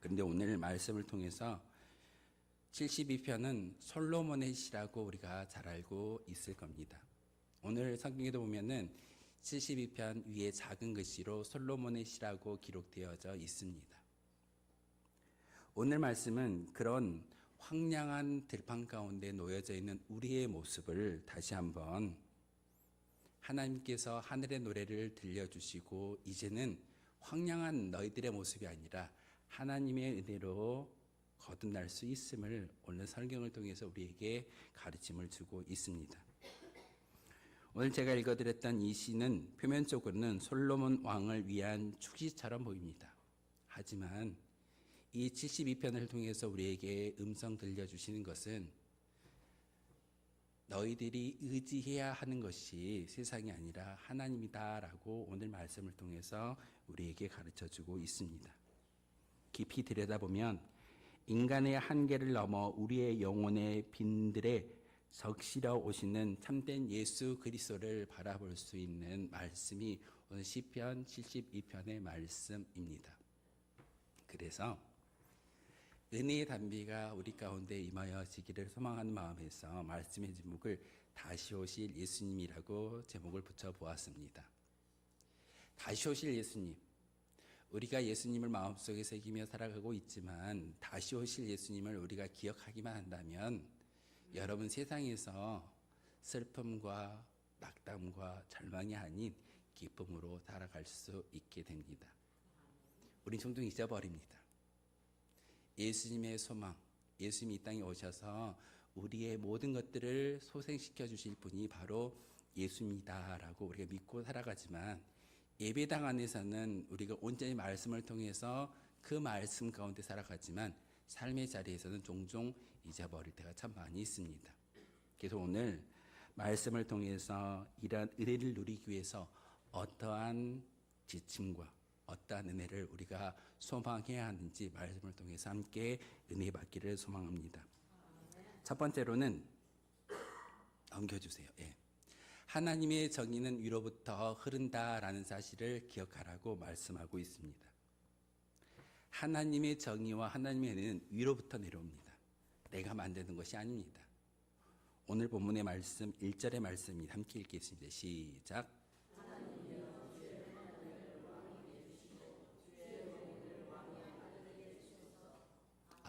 그런데 오늘 말씀을 통해서 72편은 솔로몬의 시라고 우리가 잘 알고 있을 겁니다. 오늘 성경에도 보면은 72편 위에 작은 글씨로 솔로몬의 시라고 기록되어져 있습니다. 오늘 말씀은 그런 황량한 들판 가운데 놓여져 있는 우리의 모습을 다시 한번 하나님께서 하늘의 노래를 들려주시고, 이제는 황량한 너희들의 모습이 아니라 하나님의 은혜로 거듭날 수 있음을 오늘 성경을 통해서 우리에게 가르침을 주고 있습니다. 오늘 제가 읽어드렸던 이 시는 표면적으로는 솔로몬 왕을 위한 축시처럼 보입니다. 하지만 이 72편을 통해서 우리에게 음성 들려주시는 것은 너희들이 의지해야 하는 것이 세상이 아니라 하나님이다라고 오늘 말씀을 통해서 우리에게 가르쳐주고 있습니다. 깊이 들여다보면 인간의 한계를 넘어 우리의 영혼의 빈들에 적시려 오시는 참된 예수 그리스도를 바라볼 수 있는 말씀이 오늘 시편 72편의 말씀입니다. 그래서 은혜의 단비가 우리 가운데 임하여지기를 소망하는 마음에서 말씀의 제목을 다시 오실 예수님이라고 제목을 붙여보았습니다. 다시 오실 예수님, 우리가 예수님을 마음속에 새기며 살아가고 있지만 다시 오실 예수님을 우리가 기억하기만 한다면 여러분, 세상에서 슬픔과 낙담과 절망이 아닌 기쁨으로 살아갈 수 있게 됩니다. 우린 종종 잊어버립니다. 예수님의 소망, 예수님이 이 땅에 오셔서 우리의 모든 것들을 소생시켜 주실 분이 바로 예수입니다라고 우리가 믿고 살아가지만, 예배당 안에서는 우리가 온전히 말씀을 통해서 그 말씀 가운데 살아가지만 삶의 자리에서는 종종 잊어버릴 때가 참 많이 있습니다. 그래서 오늘 말씀을 통해서 이러한 은혜를 누리기 위해서 어떠한 지침과 어떠한 은혜를 우리가 소망해야 하는지 말씀을 통해서 함께 은혜 받기를 소망합니다. 첫 번째로는 넘겨주세요. 예. 하나님의 정의는 위로부터 흐른다라는 사실을 기억하라고 말씀하고 있습니다. 하나님의 정의와 하나님의 은혜는 위로부터 내려옵니다. 내가 만드는 것이 아닙니다. 오늘 본문의 말씀 1절의 말씀입니다. 함께 읽겠습니다. 시작.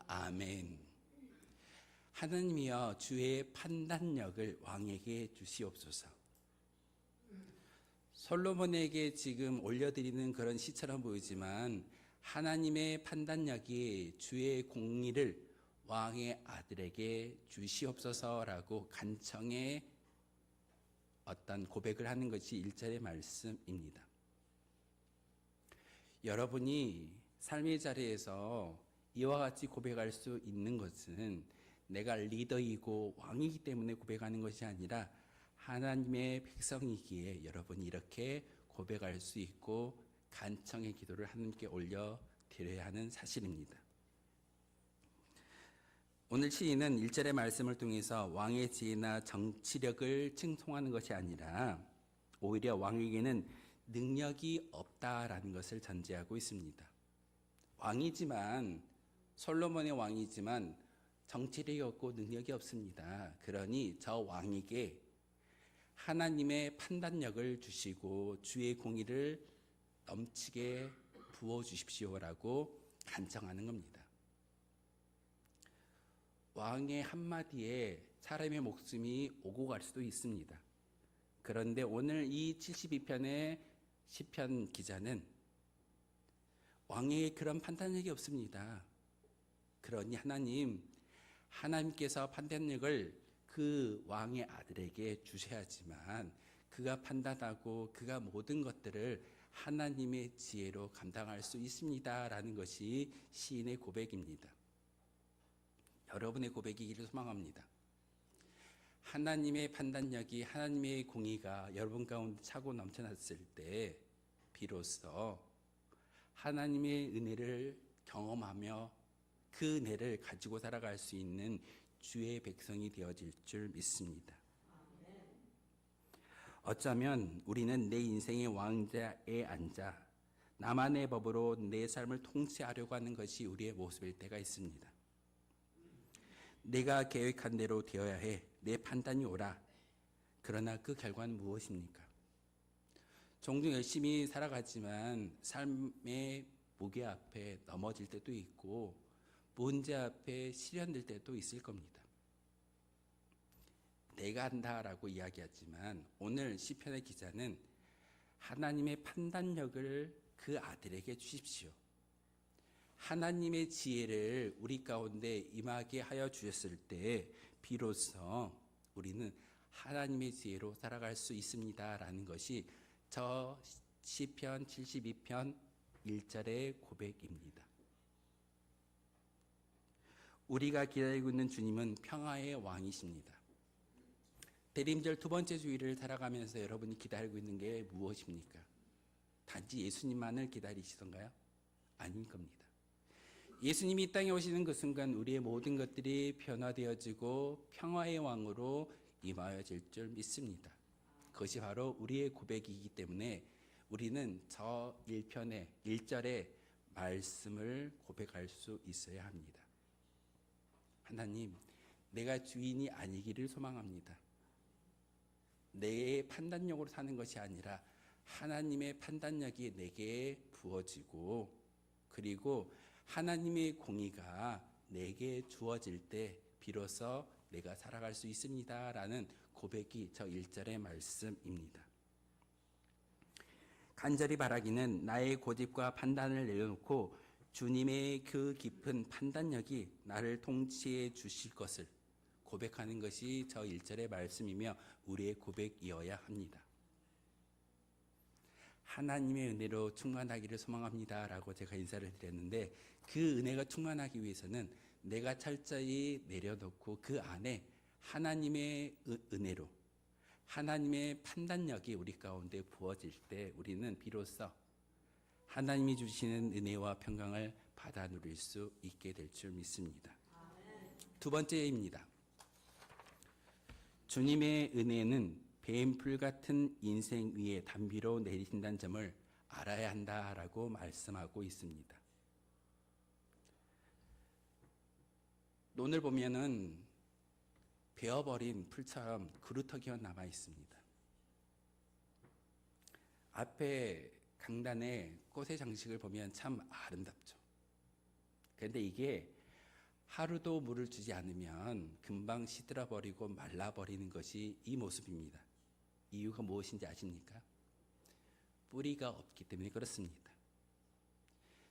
아멘. 하나님이여 주의 판단력을 왕에게 주시옵소서. 솔로몬에게 지금 올려드리는 그런 시처럼 보이지만 하나님의 판단력이 주의 공의를 왕의 아들에게 주시옵소서라고 간청의 어떤 고백을 하는 것이 1절의 말씀입니다. 여러분이 삶의 자리에서 이와 같이 고백할 수 있는 것은 내가 리더이고 왕이기 때문에 고백하는 것이 아니라 하나님의 백성이기에 여러분이 이렇게 고백할 수 있고 간청의 기도를 하나님께 올려드려야 하는 사실입니다. 오늘 시인은 1절의 말씀을 통해서 왕의 지혜나 정치력을 칭송하는 것이 아니라 오히려 왕에게는 능력이 없다라는 것을 전제하고 있습니다. 왕이지만, 솔로몬의 왕이지만 정치력이 없고 능력이 없습니다. 그러니 저 왕에게 하나님의 판단력을 주시고 주의 공의를 넘치게 부어주십시오라고 간청하는 겁니다. 왕의 한마디에 사람의 목숨이 오고 갈 수도 있습니다. 그런데 오늘 이 72편의 시편 기자는 왕에게 그런 판단력이 없습니다. 그러니 하나님께서 판단력을 그 왕의 아들에게 주셔야지만 그가 판단하고 그가 모든 것들을 하나님의 지혜로 감당할 수 있습니다라는 것이 시인의 고백입니다. 여러분의 고백이기를 소망합니다. 하나님의 판단력이, 하나님의 공의가 여러분 가운데 차고 넘쳐났을 때 비로소 하나님의 은혜를 경험하며 그 은혜를 가지고 살아갈 수 있는 주의 백성이 되어질 줄 믿습니다. 어쩌면 우리는 내 인생의 왕좌에 앉아 나만의 법으로 내 삶을 통치하려고 하는 것이 우리의 모습일 때가 있습니다. 내가 계획한 대로 되어야 해. 내 판단이 옳아. 그러나 그 결과는 무엇입니까? 종종 열심히 살아가지만 삶의 무게 앞에 넘어질 때도 있고 문제 앞에 실현될 때도 있을 겁니다. 내가 한다라고 이야기하지만 오늘 시편의 기자는 하나님의 판단력을 그 아들에게 주십시오. 하나님의 지혜를 우리 가운데 임하게 하여 주셨을 때 비로소 우리는 하나님의 지혜로 살아갈 수 있습니다라는 것이 저 시편 72편 1절의 고백입니다. 우리가 기다리고 있는 주님은 평화의 왕이십니다. 대림절 두 번째 주일을 살아가면서 여러분이 기다리고 있는 게 무엇입니까? 단지 예수님만을 기다리시던가요? 아닐 겁니다. 예수님이 이 땅에 오시는 그 순간 우리의 모든 것들이 변화되어지고 평화의 왕으로 임하여질 줄 믿습니다. 그것이 바로 우리의 고백이기 때문에 우리는 저 1편의 1절의 말씀을 고백할 수 있어야 합니다. 하나님, 내가 주인이 아니기를 소망합니다. 내 판단력으로 사는 것이 아니라 하나님의 판단력이 내게 부어지고 그리고 하나님의 공의가 내게 주어질 때 비로소 내가 살아갈 수 있습니다라는 고백이 저 1절의 말씀입니다. 간절히 바라기는 나의 고집과 판단을 내려놓고 주님의 그 깊은 판단력이 나를 통치해 주실 것을 고백하는 것이 저 1절의 말씀이며 우리의 고백이어야 합니다. 하나님의 은혜로 충만하기를 소망합니다 라고 제가 인사를 드렸는데, 그 은혜가 충만하기 위해서는 내가 철저히 내려놓고 그 안에 하나님의 은혜로 하나님의 판단력이 우리 가운데 부어질 때 우리는 비로소 하나님이 주시는 은혜와 평강을 받아 누릴 수 있게 될 줄 믿습니다. 두 번째입니다. 주님의 은혜는 뱀풀 같은 인생 위에 단비로 내리신다는 점을 알아야 한다라고 말씀하고 있습니다. 논을 보면은 베어버린 풀처럼 그루터기가 남아 있습니다. 앞에 강단에 꽃의 장식을 보면 참 아름답죠. 그런데 이게 하루도 물을 주지 않으면 금방 시들어버리고 말라버리는 것이 이 모습입니다. 이유가 무엇인지 아십니까? 뿌리가 없기 때문에 그렇습니다.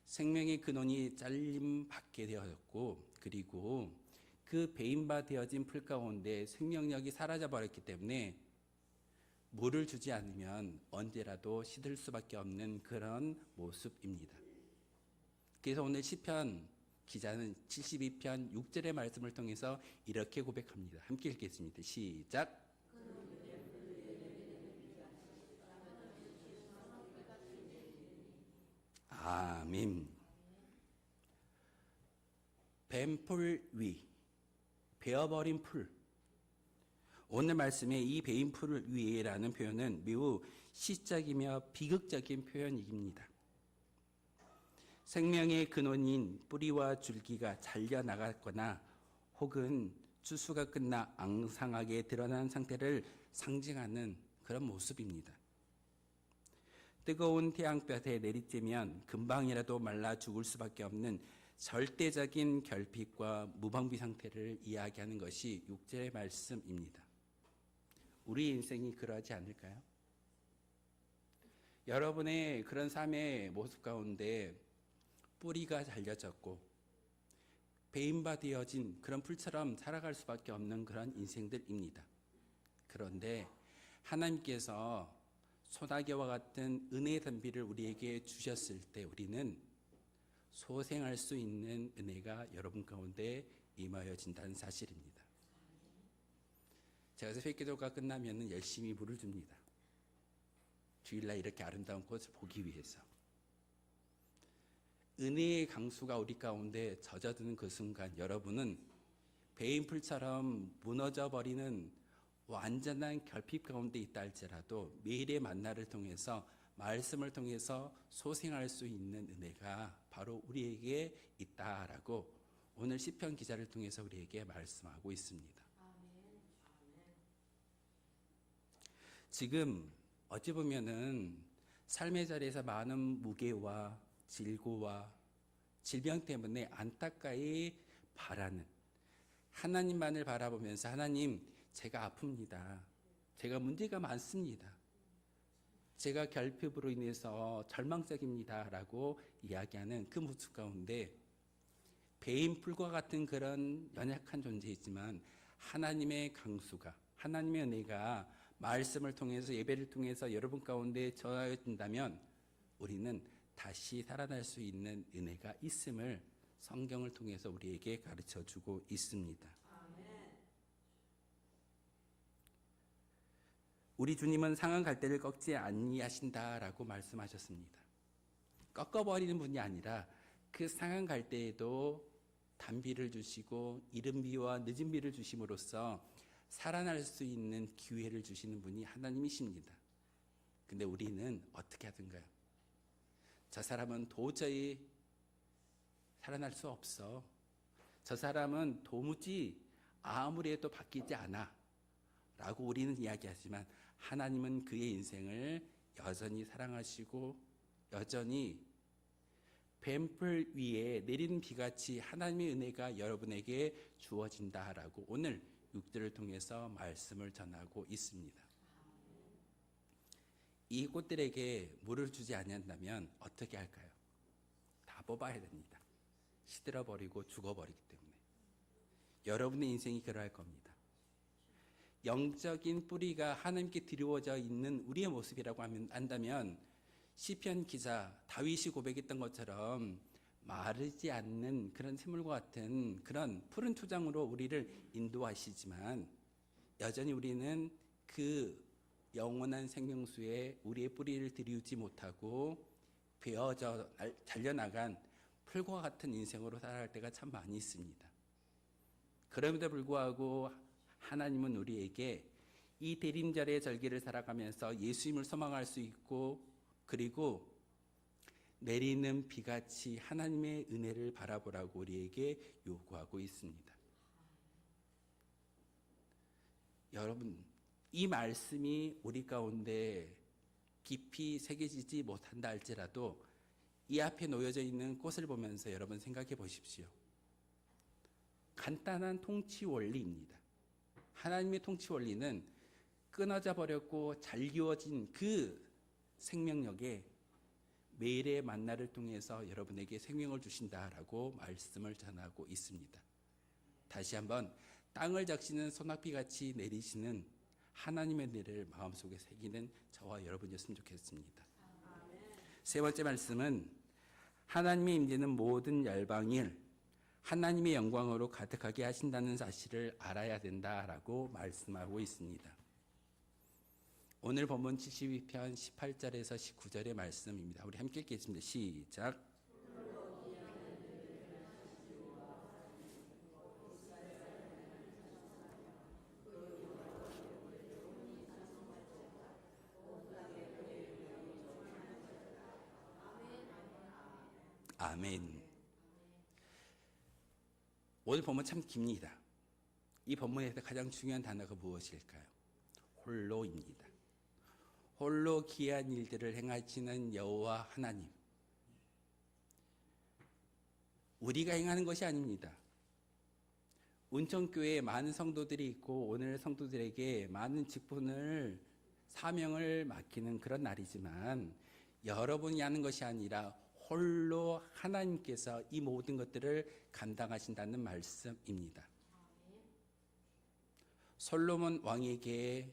생명의 근원이 잘림받게 되었고, 그리고 그 배임바 되어진 풀 가운데 생명력이 사라져버렸기 때문에 물을 주지 않으면 언제라도 시들 수밖에 없는 그런 모습입니다. 그래서 오늘 시편 기자는 72편 6절의 말씀을 통해서 이렇게 고백합니다. 함께 읽겠습니다. 시작. 아멘. 뱀풀 위, 베어버린 풀. 오늘 말씀에 이 베인 풀 위에라는 표현은 매우 시적이며 비극적인 표현입니다. 생명의 근원인 뿌리와 줄기가 잘려나갔거나 혹은 추수가 끝나 앙상하게 드러난 상태를 상징하는 그런 모습입니다. 뜨거운 태양볕에 내리쬐면 금방이라도 말라 죽을 수밖에 없는 절대적인 결핍과 무방비 상태를 이야기하는 것이 6절의 말씀입니다. 우리 인생이 그러하지 않을까요? 여러분의 그런 삶의 모습 가운데 뿌리가 잘려졌고 베임바 되어진 그런 풀처럼 살아갈 수밖에 없는 그런 인생들입니다. 그런데 하나님께서 소나기와 같은 은혜의 단비를 우리에게 주셨을 때 우리는 소생할 수 있는 은혜가 여러분 가운데 임하여진다는 사실입니다. 제가 새벽기도가 끝나면 열심히 물을 줍니다. 주일날 이렇게 아름다운 꽃을 보기 위해서. 은혜의 강수가 우리 가운데 젖어드는 그 순간 여러분은 베인풀처럼 무너져버리는 완전한 결핍 가운데 있다 할지라도 매일의 만나를 통해서 말씀을 통해서 소생할 수 있는 은혜가 바로 우리에게 있다라고 오늘 시편 기자를 통해서 우리에게 말씀하고 있습니다. 지금 어찌 보면은 삶의 자리에서 많은 무게와 질고와 질병 때문에 안타까이 바라는, 하나님만을 바라보면서 하나님 제가 아픕니다. 제가 문제가 많습니다. 제가 결핍으로 인해서 절망적입니다 라고 이야기하는 그 모습 가운데 베인풀과 같은 그런 연약한 존재이지만 하나님의 강수가, 하나님의 은혜가 말씀을 통해서 예배를 통해서 여러분 가운데 전하여진다면 우리는 다시 살아날 수 있는 은혜가 있음을 성경을 통해서 우리에게 가르쳐주고 있습니다. 우리 주님은 상한 갈대를 꺾지 아니하신다라고 말씀하셨습니다. 꺾어버리는 분이 아니라 그 상한 갈대에도 단비를 주시고 이른 비와 늦은 비를 주심으로써 살아날 수 있는 기회를 주시는 분이 하나님이십니다. 근데 우리는 어떻게 하든가요? 저 사람은 도저히 살아날 수 없어. 저 사람은 도무지 아무리 해도 바뀌지 않아 라고 우리는 이야기하지만 하나님은 그의 인생을 여전히 사랑하시고 여전히 뱀풀 위에 내리는 비같이 하나님의 은혜가 여러분에게 주어진다라고 오늘 6절을 통해서 말씀을 전하고 있습니다. 이 꽃들에게 물을 주지 않는다면 어떻게 할까요? 다 뽑아야 됩니다. 시들어버리고 죽어버리기 때문에. 여러분의 인생이 그러할 겁니다. 영적인 뿌리가 하나님께 드리워져 있는 우리의 모습이라고 한다면 시편 기자 다윗이 고백했던 것처럼 마르지 않는 그런 샘물과 같은 그런 푸른 토장으로 우리를 인도하시지만 여전히 우리는 그 영원한 생명수에 우리의 뿌리를 들이우지 못하고 베어져 잘려나간 풀과 같은 인생으로 살아갈 때가 참 많이 있습니다. 그럼에도 불구하고 하나님은 우리에게 이 대림절의 절기를 살아가면서 예수님을 소망할 수 있고, 그리고 내리는 비같이 하나님의 은혜를 바라보라고 우리에게 요구하고 있습니다. 여러분, 이 말씀이 우리 가운데 깊이 새겨지지 못한다 할지라도 이 앞에 놓여져 있는 꽃을 보면서 여러분 생각해 보십시오. 간단한 통치 원리입니다. 하나님의 통치 원리는 끊어져 버렸고 잘기워진 그 생명력에 매일의 만나를 통해서 여러분에게 생명을 주신다라고 말씀을 전하고 있습니다. 다시 한번 땅을 적시는 소낙비같이 내리시는 하나님의 은혜를 마음속에 새기는 저와 여러분이었으면 좋겠습니다. 세 번째 말씀은 하나님의 임재는 모든 열방을 하나님의 영광으로 가득하게 하신다는 사실을 알아야 된다라고 말씀하고 있습니다. 오늘 본문 72편 18절에서 19절의 말씀입니다. 우리 함께 읽겠습니다. 시작. 아멘. 오늘 본문 참 깁니다. 이 본문에서 가장 중요한 단어가 무엇일까요? 홀로입니다. 홀로 기이한 일들을 행하시는 여호와 하나님. 우리가 행하는 것이 아닙니다. 운천교회에 많은 성도들이 있고 오늘 성도들에게 많은 직분을 사명을 맡기는 그런 날이지만 여러분이 하는 것이 아니라 홀로 하나님께서 이 모든 것들을 감당하신다는 말씀입니다. 솔로몬 왕에게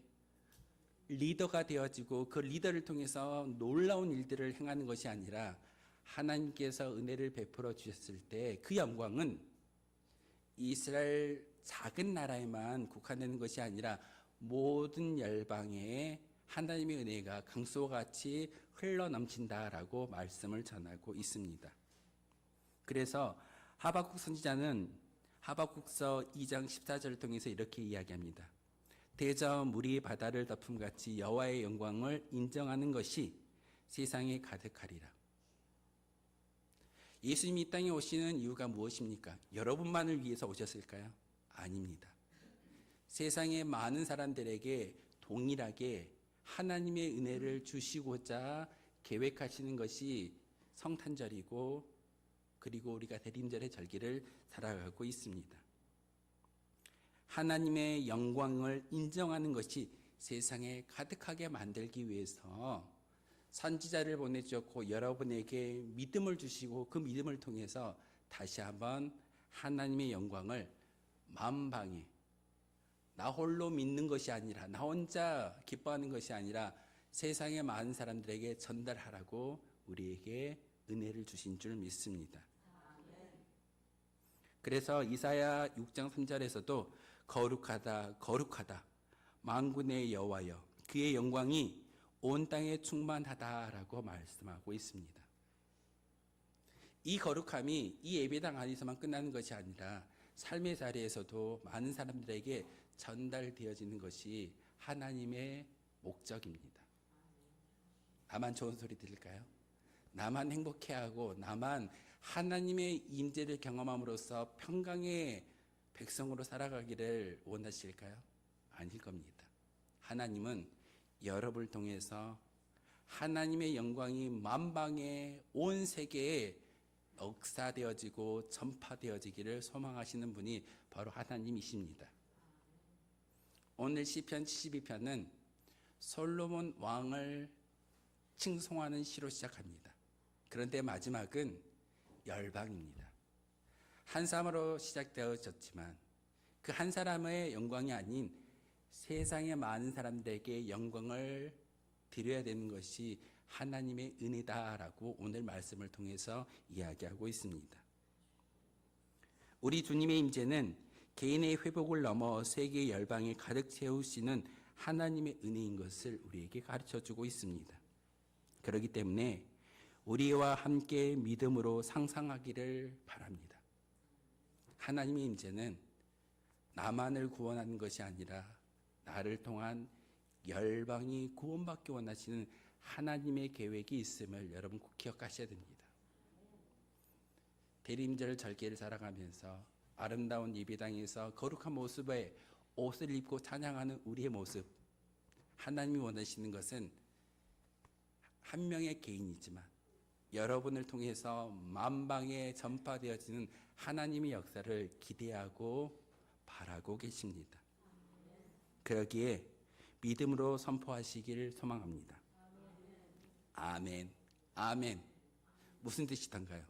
리더가 되어지고 그 리더를 통해서 놀라운 일들을 행하는 것이 아니라 하나님께서 은혜를 베풀어 주셨을 때 그 영광은 이스라엘 작은 나라에만 국한되는 것이 아니라 모든 열방에 하나님의 은혜가 강수와 같이 흘러넘친다라고 말씀을 전하고 있습니다. 그래서 하박국 선지자는 하박국서 2장 14절을 통해서 이렇게 이야기합니다. 대저 물이 바다를 덮음같이 여호와의 영광을 인정하는 것이 세상에 가득하리라. 예수님이 이 땅에 오시는 이유가 무엇입니까? 여러분만을 위해서 오셨을까요? 아닙니다. 세상의 많은 사람들에게 동일하게 하나님의 은혜를 주시고자 계획하시는 것이 성탄절이고, 그리고 우리가 대림절의 절기를 살아가고 있습니다. 하나님의 영광을 인정하는 것이 세상에 가득하게 만들기 위해서 선지자를 보내주셨고 여러분에게 믿음을 주시고 그 믿음을 통해서 다시 한번 하나님의 영광을 만방에 나 홀로 믿는 것이 아니라 나 혼자 기뻐하는 것이 아니라 세상의 많은 사람들에게 전달하라고 우리에게 은혜를 주신 줄 믿습니다. 그래서 이사야 6장 3절에서도 거룩하다 거룩하다 만군의 여호와여 그의 영광이 온 땅에 충만하다라고 말씀하고 있습니다. 이 거룩함이 이 예배당 안에서만 끝나는 것이 아니라 삶의 자리에서도 많은 사람들에게 전달되어지는 것이 하나님의 목적입니다. 나만 좋은 소리 들을까요? 나만 행복해하고 나만 하나님의 임재를 경험함으로써 평강의 백성으로 살아가기를 원하실까요? 아닐 겁니다. 하나님은 여러분을 통해서 하나님의 영광이 만방에 온 세계에 역사되어지고 전파되어지기를 소망하시는 분이 바로 하나님이십니다. 오늘 시편 72편은 솔로몬 왕을 칭송하는 시로 시작합니다. 그런데 마지막은 열방입니다. 한 사람으로 시작되어졌지만 그 한 사람의 영광이 아닌 세상의 많은 사람들에게 영광을 드려야 되는 것이 하나님의 은혜다라고 오늘 말씀을 통해서 이야기하고 있습니다. 우리 주님의 임재는 개인의 회복을 넘어 세계 열방에 가득 채우시는 하나님의 은혜인 것을 우리에게 가르쳐주고 있습니다. 그렇기 때문에 우리와 함께 믿음으로 상상하기를 바랍니다. 하나님의 임재는 나만을 구원하는 것이 아니라 나를 통한 열방이 구원받기 원하시는 하나님의 계획이 있음을 여러분 꼭 기억하셔야 됩니다. 대림절 절기를 살아가면서 아름다운 예배당에서 거룩한 모습의 옷을 입고 찬양하는 우리의 모습, 하나님이 원하시는 것은 한 명의 개인이지만 여러분을 통해서 만방에 전파되어지는 하나님의 역사를 기대하고 바라고 계십니다. 그러기에 믿음으로 선포하시기를 소망합니다. 아멘, 아멘. 무슨 뜻이던가요?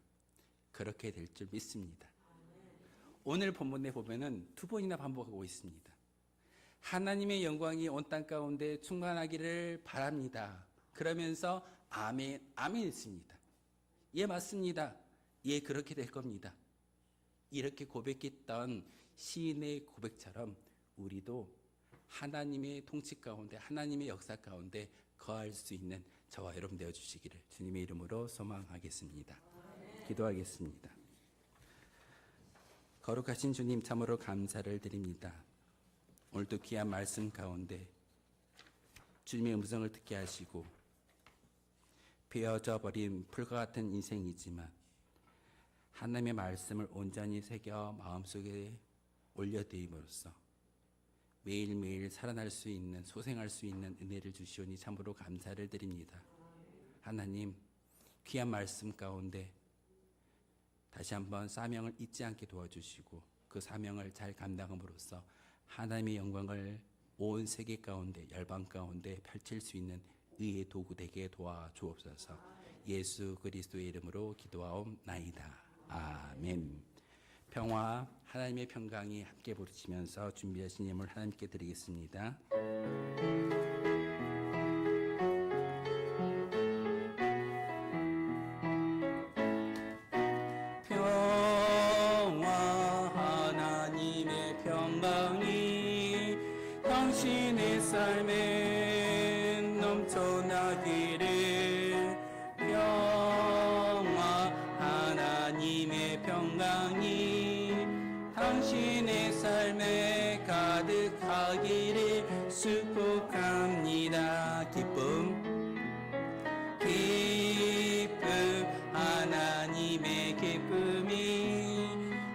그렇게 될 줄 믿습니다. 오늘 본문에 보면은 두 번이나 반복하고 있습니다. 하나님의 영광이 온 땅 가운데 충만하기를 바랍니다. 그러면서 아멘, 아멘 했습니다. 예, 맞습니다. 예, 그렇게 될 겁니다. 이렇게 고백했던 시인의 고백처럼 우리도 하나님의 통치 가운데, 하나님의 역사 가운데 거할 수 있는 저와 여러분 되어 주시기를 주님의 이름으로 소망하겠습니다. 기도하겠습니다. 거룩하신 주님, 참으로 감사를 드립니다. 오늘도 귀한 말씀 가운데 주님의 음성을 듣게 하시고 베어져 버린 풀과 같은 인생이지만 하나님의 말씀을 온전히 새겨 마음속에 올려드림으로써 매일매일 살아날 수 있는, 소생할 수 있는 은혜를 주시오니 참으로 감사를 드립니다. 하나님, 귀한 말씀 가운데 다시 한번 사명을 잊지 않게 도와주시고 그 사명을 잘 감당함으로써 하나님의 영광을 온 세계 가운데, 열방 가운데 펼칠 수 있는 의의 도구 되게 도와주옵소서. 예수 그리스도의 이름으로 기도하옵나이다. 아멘. 평화, 하나님의 평강이 함께 부르시면서 준비하신 예물 하나님께 드리겠습니다. 평화 하나님의 평강이 당신의 삶에 넘쳐나기를. 평화 하나님의 평강이 당신의 삶에 가득하기를 축복합니다. 기쁨 하나님의 기쁨이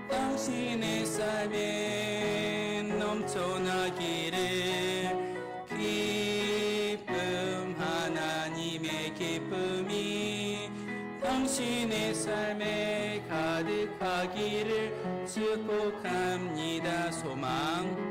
당신의 삶에 넘쳐나기를. 기쁨 하나님의 기쁨이 당신의 삶에 가득하기를 축복합니다. 소망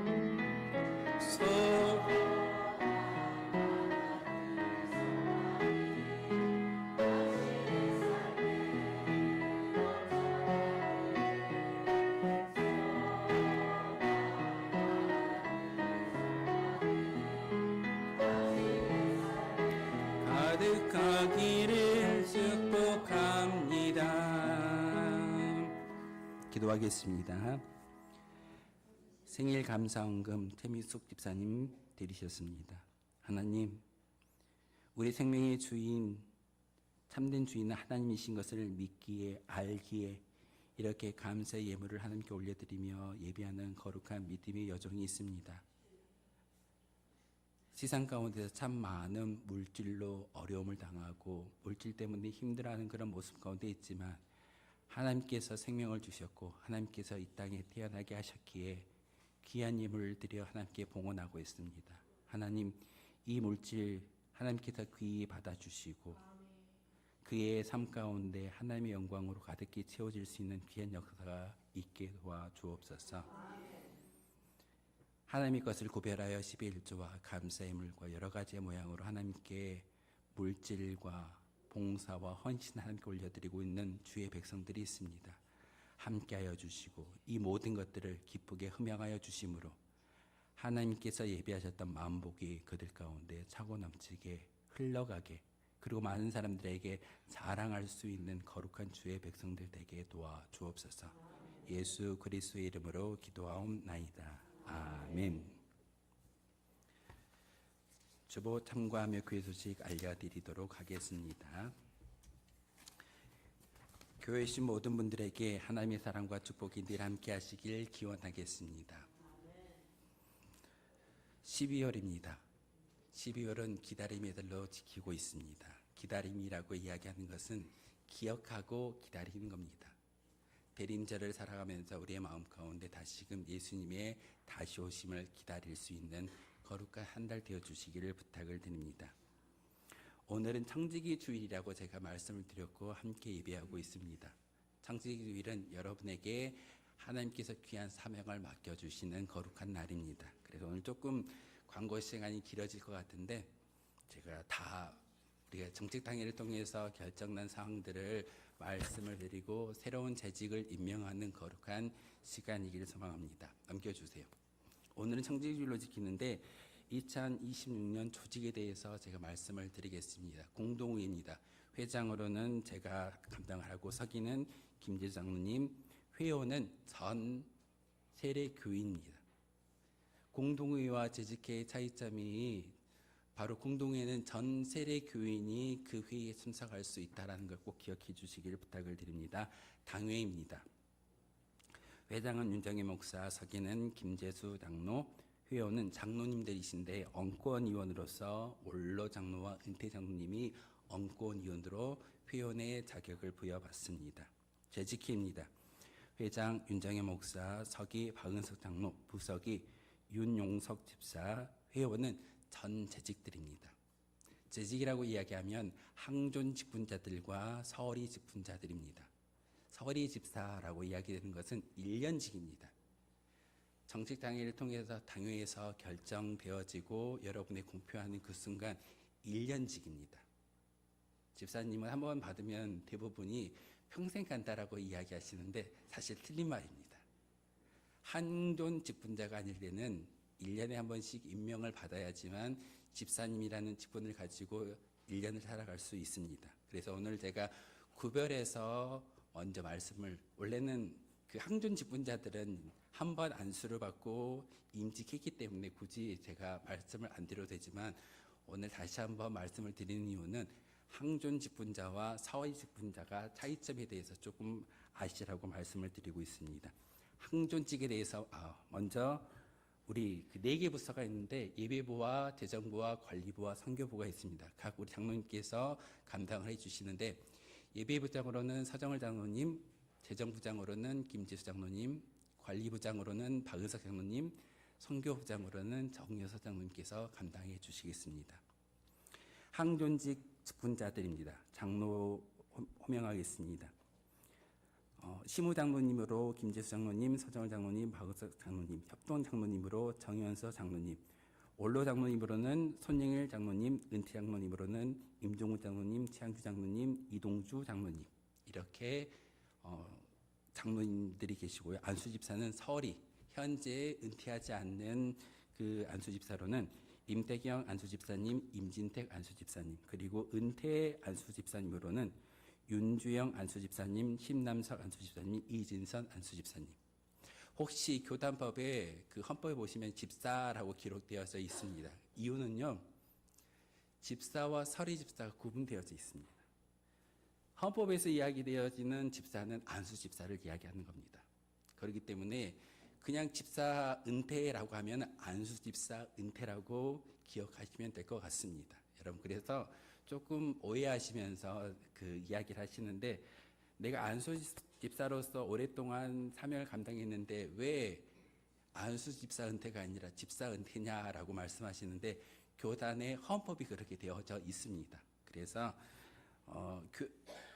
가득하기를 축복합니다. 기도하겠습니다. 생일 감사헌금 태미숙 집사님 드리셨습니다. 하나님, 우리 생명의 주인, 참된 주인은 하나님이신 것을 믿기에, 알기에 이렇게 감사의 예물을 하나님께 올려드리며 예배하는 거룩한 믿음의 여정이 있습니다. 세상 가운데서 참 많은 물질로 어려움을 당하고 물질 때문에 힘들어하는 그런 모습 가운데 있지만 하나님께서 생명을 주셨고 하나님께서 이 땅에 태어나게 하셨기에 귀한 예물을 드려 하나님께 봉헌하고 있습니다. 하나님, 이 물질 하나님께서 귀히 받아주시고 그의 삶 가운데 하나님의 영광으로 가득히 채워질 수 있는 귀한 역사가 있게 도와주옵소서. 하나님의 것을 구별하여 11조와 감사의 물과 여러 가지의 모양으로 하나님께 물질과 봉사와 헌신 하나님께 올려드리고 있는 주의 백성들이 있습니다. 함께하여 주시고 이 모든 것들을 기쁘게 흠양하여 주심으로 하나님께서 예비하셨던 만복이 그들 가운데 차고 넘치게 흘러가게, 그리고 많은 사람들에게 자랑할 수 있는 거룩한 주의 백성들 되게 도와 주옵소서. 예수 그리스도의 이름으로 기도하옵나이다. 아멘. 주보 참고하며 교회 소식 알려드리도록 하겠습니다. 교회신 모든 분들에게 하나님의 사랑과 축복이 늘 함께 하시길 기원하겠습니다. 12월입니다. 12월은 기다림의 달로 지키고 있습니다. 기다림이라고 이야기하는 것은 기억하고 기다리는 겁니다. 대림절을 살아가면서 우리의 마음 가운데 다시금 예수님의 다시 오심을 기다릴 수 있는 거룩한 한 달 되어 주시기를 부탁을 드립니다. 오늘은 청지기 주일이라고 제가 말씀을 드렸고 함께 예배하고 있습니다. 청지기 주일은 여러분에게 하나님께서 귀한 사명을 맡겨주시는 거룩한 날입니다. 그래서 오늘 조금 광고 시간이 길어질 것 같은데 제가 다 우리가 정책당회를 통해서 결정난 사항들을 말씀을 드리고 새로운 재직을 임명하는 거룩한 시간이기를 소망합니다. 넘겨주세요. 오늘은 청지기주일로 지키는데 2026년 조직에 대해서 제가 말씀을 드리겠습니다. 공동회의입니다. 회장으로는 제가 감당을 하고 서기는 김재수 장로님, 회원은 전 세례교인입니다. 공동회의와 재직회의 차이점이 바로 공동회의는 전 세례교인이 그 회의에 참석할 수 있다는 걸 꼭 기억해 주시기를 부탁을 드립니다. 당회입니다. 회장은 윤정희 목사, 서기는 김재수 장로, 회원은 장로님들이신데 언권위원으로서 올로 장로와 은퇴 장로님이 언권위원으로 회원의 자격을 부여받습니다. 재직회입니다. 회장 윤정희 목사, 서기 박은석 장로, 부석이 윤용석 집사, 회원은 전 재직들입니다. 재직이라고 이야기하면 항존 직분자들과 서리 직분자들입니다. 서리 집사라고 이야기되는 것은 1년직입니다. 정책당회를 통해서 당회에서 결정되어지고 여러분의 공표하는 그 순간 1년직입니다. 집사님은 한 번 받으면 대부분이 평생 간다라고 이야기하시는데 사실 틀린 말입니다. 한존 직분자가 아닐 때는 1년에 한 번씩 임명을 받아야지만 집사님이라는 직분을 가지고 1년을 살아갈 수 있습니다. 그래서 오늘 제가 구별해서 먼저 말씀을, 원래는 그 항존 직분자들은 한 번 안수를 받고 임직했기 때문에 굳이 제가 말씀을 안 드려도 되지만 오늘 다시 한번 말씀을 드리는 이유는 항존 직분자와 서의 직분자가 차이점에 대해서 조금 아시라고 말씀을 드리고 있습니다. 항존직에 대해서 먼저 우리 그 4개 부서가 있는데 예배부와 재정부와 관리부와 선교부가 있습니다. 각 우리 장로님께서 감당을 해주시는데 예배부장으로는 서정을 장로님, 재정부장으로는 김재수 장로님, 관리부장으로는 박은석 장로님, 선교부장으로는 정여서 장로님께서 감당해 주시겠습니다. 항존직 직분자들입니다. 장로 호명하겠습니다. 시무장로님으로 김재수 장로님, 서정을 장로님, 박은석 장로님, 협동 장로님으로 정현서 장로님, 올로 장로님으로는 손영일 장로님, 은퇴 장로님으로는 임종우 장로님, 최양주 장로님, 이동주 장로님, 이렇게 장로님들이 계시고요. 안수집사는 서리, 현재 은퇴하지 않는 그 안수집사로는 임태경 안수집사님, 임진택 안수집사님, 그리고 은퇴 안수집사님으로는 윤주영 안수집사님, 심남석 안수집사님, 이진선 안수집사님. 혹시 교단법에 그 헌법에 보시면 집사라고 기록되어져 있습니다. 이유는요, 집사와 서리집사가 구분되어져 있습니다. 헌법에서 이야기되어지는 집사는 안수집사를 이야기하는 겁니다. 그렇기 때문에 그냥 집사 은퇴라고 하면 안수집사 은퇴라고 기억하시면 될 것 같습니다. 여러분, 그래서 조금 오해하시면서 그 이야기를 하시는데, 내가 안수집사로서 오랫동안 사명을 감당했는데 왜 안수집사 은퇴가 아니라 집사 은퇴냐라고 말씀하시는데, 교단의 헌법이 그렇게 되어져 있습니다. 그래서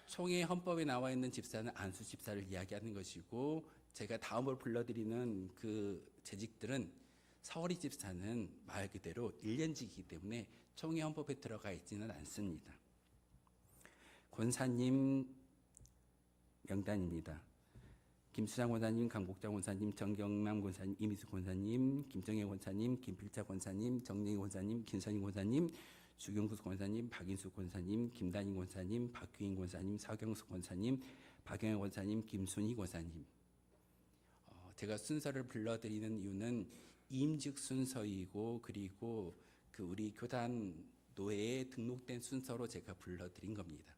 총회 헌법에 나와 있는 집사는 안수집사를 이야기하는 것이고, 제가 다음으로 불러드리는 그 재직들은 서리 집사는 말 그대로 1년직이기 때문에 총회 헌법에 들어가 있지는 않습니다. 권사님 명단입니다. 김수장 권사님, 강복장 권사님, 정경남 권사님, 이미숙 권사님, 김정혜 권사님, 김필자 권사님, 정영희 권사님, 김선희 권사님, 주경수 권사님, 박인숙 권사님, 김단희 권사님, 박규인 권사님, 서경숙 권사님, 박영애 권사님, 김순희 권사님. 제가 순서를 불러드리는 이유는 임직 순서이고 그리고 그 우리 교단 노회에 등록된 순서로 제가 불러드린 겁니다.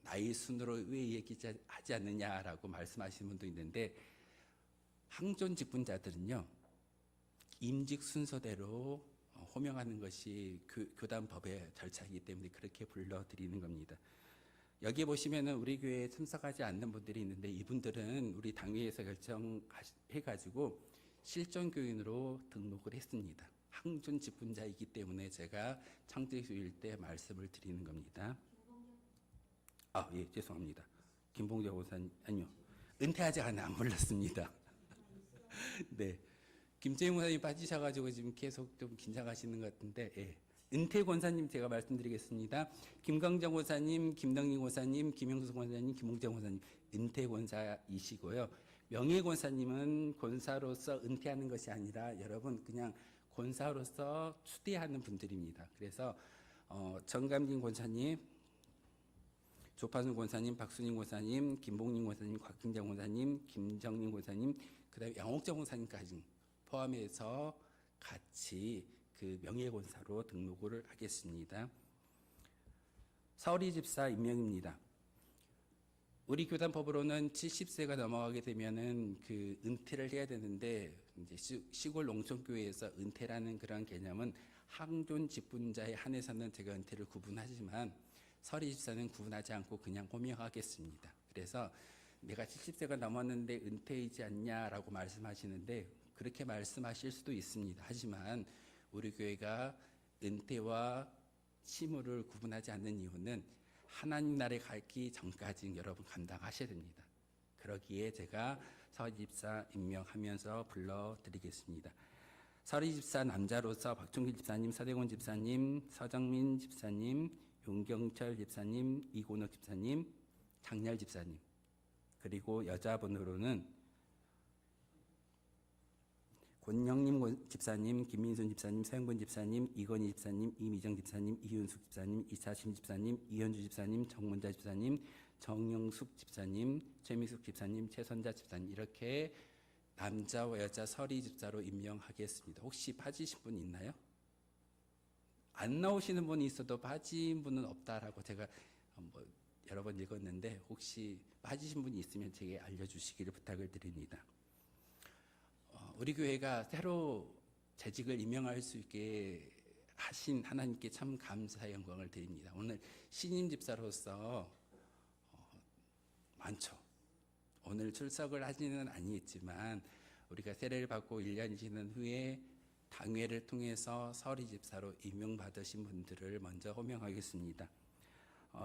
나이 순으로 왜 얘기하지 않느냐라고 말씀하시는 분도 있는데 항존 직분자들은요 임직 순서대로 호명하는 것이 교단 법의 절차이기 때문에 그렇게 불러드리는 겁니다. 여기에 보시면은 우리 교회에 참석하지 않는 분들이 있는데 이분들은 우리 당회에서 결정해가지고 실존교인으로 등록을 했습니다. 항존 직분자이기 때문에 제가 창제주일 때 말씀을 드리는 겁니다. 예, 죄송합니다. 김봉재 권사님, 아니요. 은퇴하지 안 불렀습니다. 네. 김재용 권사님 빠지셔가지고 지금 계속 좀 긴장하시는 것 같은데, 예. 은퇴 권사님 제가 말씀드리겠습니다. 김광정 권사님, 김덕민 권사님, 김영수 권사님, 김봉재 권사님, 은퇴 권사이시고요. 명예 권사님은 권사로서 은퇴하는 것이 아니라 여러분 그냥 권사로서 추대하는 분들입니다. 그래서 정감진 권사님, 조판순 권사님, 박순인 권사님, 김봉민 권사님, 곽kin장 권사님, 김정민 권사님, 그다음에 양옥정 권사님까지 포함해서 같이 그 명예권사로 등록을 하겠습니다. 서리 집사 임명입니다. 우리 교단법으로는 70세가 넘어가게 되면은 그 은퇴를 해야 되는데 이제 시골 농촌교회에서 은퇴라는 그런 개념은 항존 직분자에 한해서는 제가 은퇴를 구분하지만 서리 집사는 구분하지 않고 그냥 호명하겠습니다. 그래서 내가 70세가 넘었는데 은퇴이지 않냐라고 말씀하시는데 그렇게 말씀하실 수도 있습니다. 하지만 우리 교회가 은퇴와 시무를 구분하지 않는 이유는 하나님 나라에 가기 전까지 여러분 감당하셔야 됩니다. 그러기에 제가 서리 집사 임명하면서 불러드리겠습니다. 서리 집사 남자로서 박종길 집사님, 서대곤 집사님, 서정민 집사님, 윤경철 집사님, 이곤옥 집사님, 장렬 집사님, 그리고 여자분으로는 권영림 집사님, 김민순 집사님, 서영근 집사님, 이건희 집사님, 이미정 집사님, 이윤숙 집사님, 이차심 집사님, 이현주 집사님, 정문자 집사님, 정영숙 집사님, 최미숙 집사님, 최선자 집사님 이렇게 남자와 여자 서리 집사로 임명하겠습니다. 혹시 빠지신 분 있나요? 안 나오시는 분이 있어도 빠진 분은 없다라고 제가 여러 번 읽었는데 혹시 빠지신 분이 있으면 제게 알려주시기를 부탁을 드립니다. 우리 교회가 새로 재직을 임명할 수 있게 하신 하나님께 참 감사의 영광을 드립니다. 오늘 신임 집사로서 많죠. 오늘 출석을 하지는 아니겠지만 우리가 세례를 받고 1년 지난 후에 당회를 통해서 서리 집사로 임명받으신 분들을 먼저 호명하겠습니다.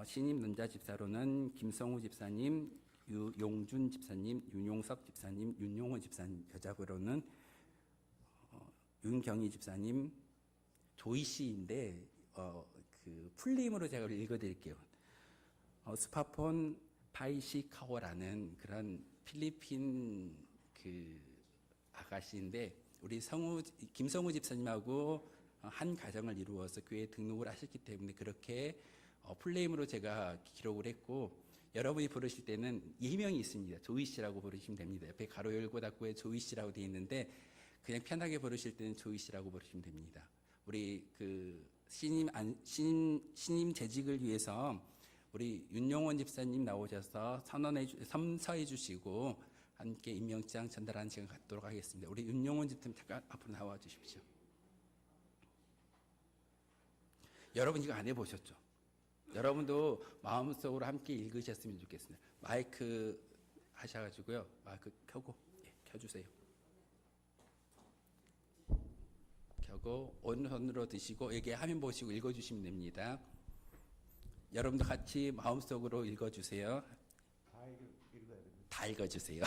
신임 논자 집사로는 김성우 집사님, 유용준 집사님, 윤용석 집사님, 윤용호 집사님, 여자부로는 윤경희 집사님, 조이 씨인데 그 풀네임으로 제가 읽어드릴게요. 스파폰 파이시카오라는 그런 필리핀 그 아가씨인데 우리 김성우 집사님하고 한 가정을 이루어서 교회에 등록을 하셨기 때문에 그렇게 풀네임으로 제가 기록을 했고 여러분이 부르실 때는 예명이 있습니다. 조이 씨라고 부르시면 됩니다. 옆에 가로 열고 닫고에 조이 씨라고 되어 있는데 그냥 편하게 부르실 때는 조이 씨라고 부르시면 됩니다. 우리 그 신임 재직을 위해서 우리 윤용원 집사님 나오셔서 선서해 주시고 함께 임명장 전달하는 시간 갖도록 하겠습니다. 우리 윤용원 집사님 잠깐 앞으로 나와 주십시오. 여러분 이거 안 해보셨죠? 여러분도 마음속으로 함께 읽으셨으면 좋겠습니다. 마이크 하셔가지고요. 마이크 켜고 켜주세요. 켜고 오른손으로 드시고 여기 화면 보시고 읽어주시면 됩니다. 여러분도 같이 마음속으로 읽어주세요. 다 읽어주세요.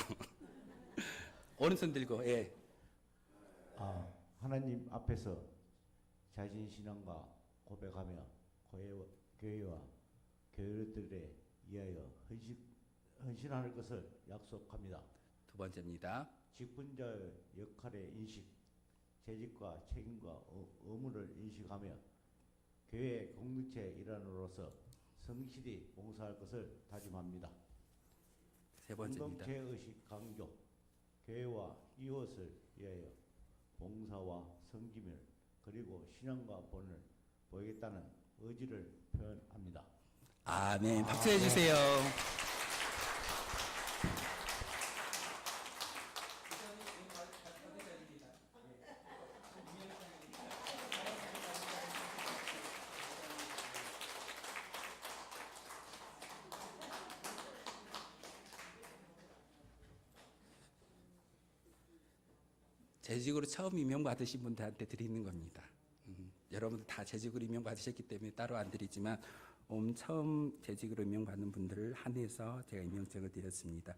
오른손 들고 하나님 앞에서 자신 신앙과 고백하며 교회와 교회들에 의하여 헌신할 것을 약속합니다. 두 번째입니다. 직분자의 역할의 인식, 재직과 책임과 의무를 인식하며 교회 공동체의 일원으로서 성실히 봉사할 것을 다짐합니다. 세 번째입니다. 공동체 의식 강조, 교회와 이웃을 위하여 봉사와 섬김을 그리고 신앙과 본을 보이겠다는 의지를 표현합니다. 아멘. 박수해 주세요. 재직으로 처음 임명 받으신 분들한테 드리는 겁니다. 여러분들 다 재직으로 임명 받으셨기 때문에 따로 안 드리지만 처음 재직으로 임명 받는 분들을 한해서 제가 임명장을 드렸습니다.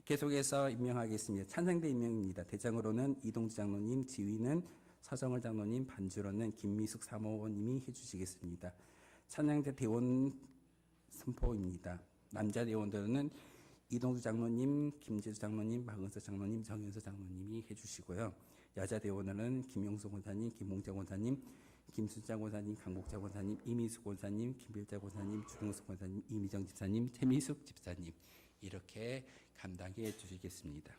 계속해서 임명하겠습니다. 찬양대 임명입니다. 대장으로는 이동주 장로님, 지휘는 서정을 장로님, 반주로는 김미숙 사모님이 해주시겠습니다. 찬양대 대원 선포입니다. 남자 대원들은 이동주 장로님, 김재수 장로님, 박은서 장로님, 정현서 장로님이 해주시고요. 여자 대원은 김용수 권사님, 김홍재 권사님, 김순자 권사님, 강복자 권사님, 이미숙 권사님, 김필자 권사님, 주동수 권사님, 이미정 집사님, 최미숙 집사님 이렇게 감당해 주시겠습니다.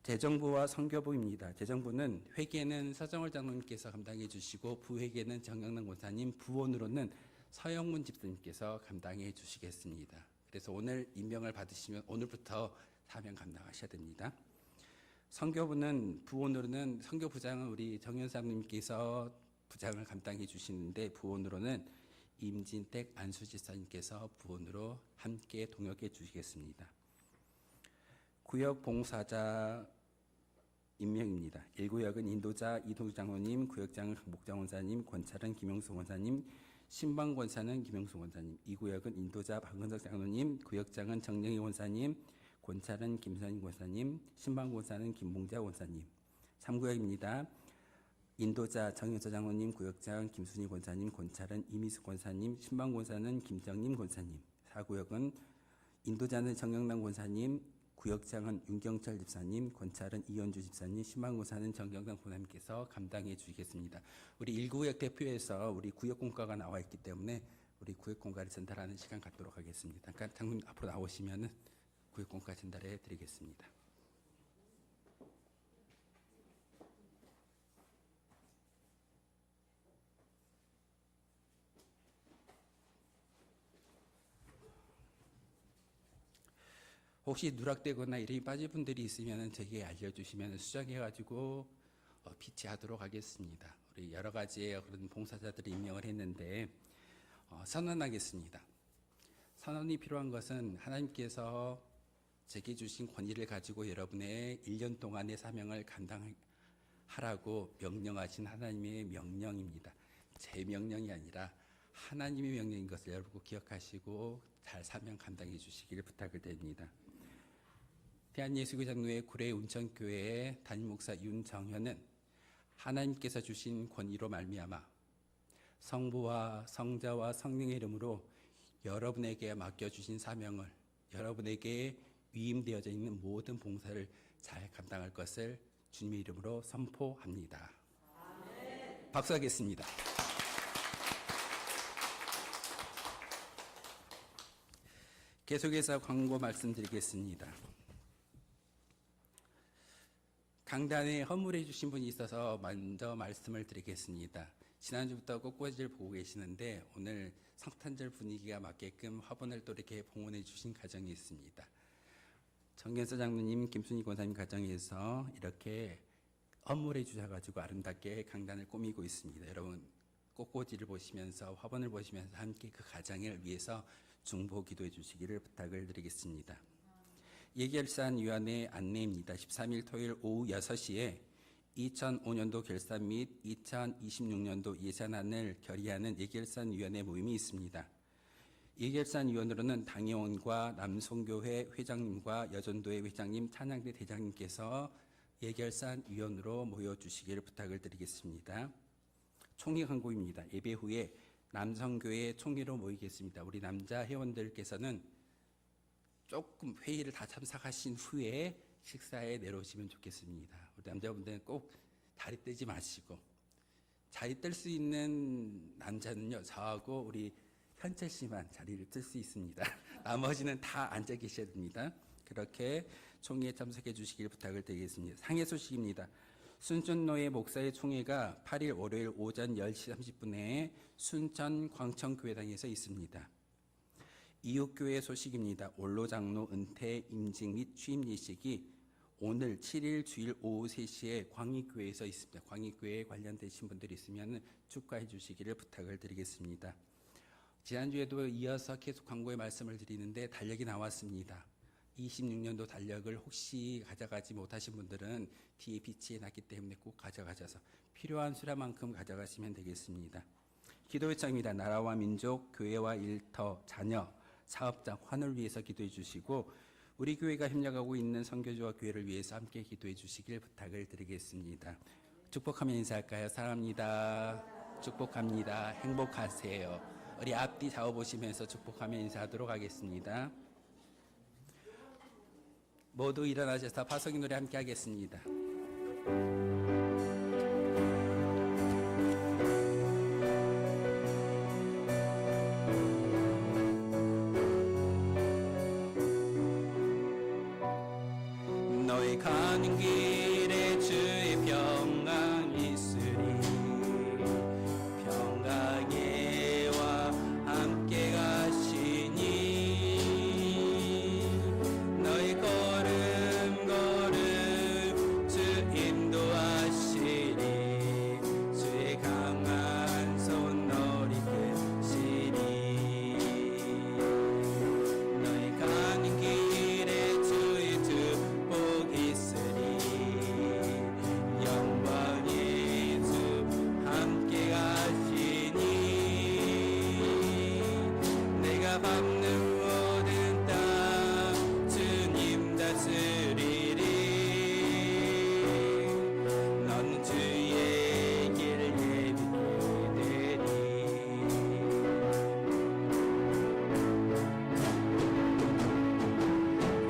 재정부와 선교부입니다. 재정부는 회계는 서정월 장로님께서 감당해 주시고 부회계는 정영남 권사님, 부원으로는 서영문 집사님께서 감당해 주시겠습니다. 그래서 오늘 임명을 받으시면 오늘부터 사명 감당하셔야 됩니다. 선교부는 부원으로는 선교부장은 우리 정현사님께서 부장을 감당해 주시는데 부원으로는 임진택 안수지사님께서 부원으로 함께 동역해 주시겠습니다. 구역 봉사자 임명입니다. 1구역은 인도자 이동주 장로님, 구역장은 강복장 원사님, 권찰은 김영수 원사님, 신방 권사는 김영수 원사님. 2구역은 인도자 박은석 장로님, 구역장은 정영희 원사님, 권찰은 김선인 권사님, 신방 권사는 김봉자 원사님. 3구역입니다. 인도자 정현서 장로님, 구역장 김순희 권사님, 권찰은 이미숙 권사님, 신방 권사는 김정림 권사님. 4구역은 인도자는 정영남 권사님, 구역장은 윤경철 집사님, 권찰은 이현주 집사님, 신방 권사는 정경남 권사님께서 감당해 주시겠습니다. 우리 1구역 대표에서 우리 구역 공과가 나와 있기 때문에 우리 구역 공과를 전달하는 시간 갖도록 하겠습니다. 그러니까 장로님 앞으로 나오시면은 구역 공과 전달해 드리겠습니다. 혹시 누락되거나 이름이 빠진 분들이 있으면 저에게 알려주시면 수정해가지고 비치하도록 하겠습니다. 우리 여러 가지의 그런 봉사자들이 임명을 했는데 선언하겠습니다. 선언이 필요한 것은 하나님께서 제게 주신 권위를 가지고 여러분의 1년 동안의 사명을 감당하라고 명령하신 하나님의 명령입니다. 제 명령이 아니라 하나님의 명령인 것을 여러분 기억하시고 잘 사명 감당해 주시기를 부탁을 드립니다. 대한예수교 장로회 구례 운천교회의 담임목사 윤정현은 하나님께서 주신 권위로 말미암아 성부와 성자와 성령의 이름으로 여러분에게 맡겨주신 사명을 여러분에게 위임되어져 있는 모든 봉사를 잘 감당할 것을 주님의 이름으로 선포합니다. 아멘. 박수하겠습니다. 계속해서 광고 말씀드리겠습니다. 강단에 헌물해 주신 분이 있어서 먼저 말씀을 드리겠습니다. 지난주부터 꽃꽂이를 보고 계시는데 오늘 성탄절 분위기가 맞게끔 화분을 또 이렇게 봉헌해 주신 가정이 있습니다. 정현서 장로님, 김순희 권사님 가정에서 이렇게 헌물해 주셔가지고 아름답게 강단을 꾸미고 있습니다. 여러분 꽃꽂이를 보시면서 화분을 보시면서 함께 그 가정을 위해서 중보 기도해 주시기를 부탁을 드리겠습니다. 예결산위원회 안내입니다. 13일 토요일 오후 6시에 2005년도 결산 및 2026년도 예산안을 결의하는 예결산위원회 모임이 있습니다. 예결산위원으로는 당의원과 남송교회 회장님과 여전도회 회장님, 찬양대 대장님께서 예결산위원으로 모여주시기를 부탁을 드리겠습니다. 총회 광고입니다. 예배 후에 남성교회 총회로 모이겠습니다. 우리 남자 회원들께서는 조금 회의를 다 참석하신 후에 식사에 내려오시면 좋겠습니다. 우리 남자분들은 꼭 다리 떼지 마시고, 자리 뗄 수 있는 남자는요, 저하고 우리 현철 씨만 자리를 뜰 수 있습니다. 나머지는 다 앉아 계셔야 됩니다. 그렇게 총회에 참석해 주시길 부탁을 드리겠습니다. 상해 소식입니다. 순천노예 목사의 총회가 8일 월요일 오전 10시 30분에 순천 광천교회당에서 있습니다. 이웃교회 소식입니다. 원로장로 은퇴, 임직 및 취임 예식이 오늘 7일 주일 오후 3시에 광익교회에서 있습니다. 광익교회에 관련되신 분들이 있으면 축하해 주시기를 부탁을 드리겠습니다. 지난주에도 이어서 계속 광고의 말씀을 드리는데 달력이 나왔습니다. 26년도 달력을 혹시 가져가지 못하신 분들은 뒤에 비치해 놨기 때문에 꼭 가져가셔서 필요한 수량만큼 가져가시면 되겠습니다. 기도 요청입니다. 나라와 민족, 교회와 일터, 자녀, 사업장, 환을 위해서 기도해 주시고 우리 교회가 협력하고 있는 선교조와 교회를 위해서 함께 기도해 주시길 부탁을 드리겠습니다. 축복하며 인사할까요? 사랑합니다. 축복합니다. 행복하세요. 우리 앞뒤 잡아보시면서 축복하며 인사하도록 하겠습니다. 모두 일어나셔서 파송의 노래 함께 하겠습니다. 너의 가는 길에 주의 평강 있으리 평강에와 함께 가시니 너의 걸음 걸음 주 인도하시리 주의 강한 손 너를 이끄시리 너의 가는 길에 주의 축복 있으리 영광의 주 함께 가시니 내가 밟는 모든 땅 주님 다스리리 너는 주의 길을 예비게 되리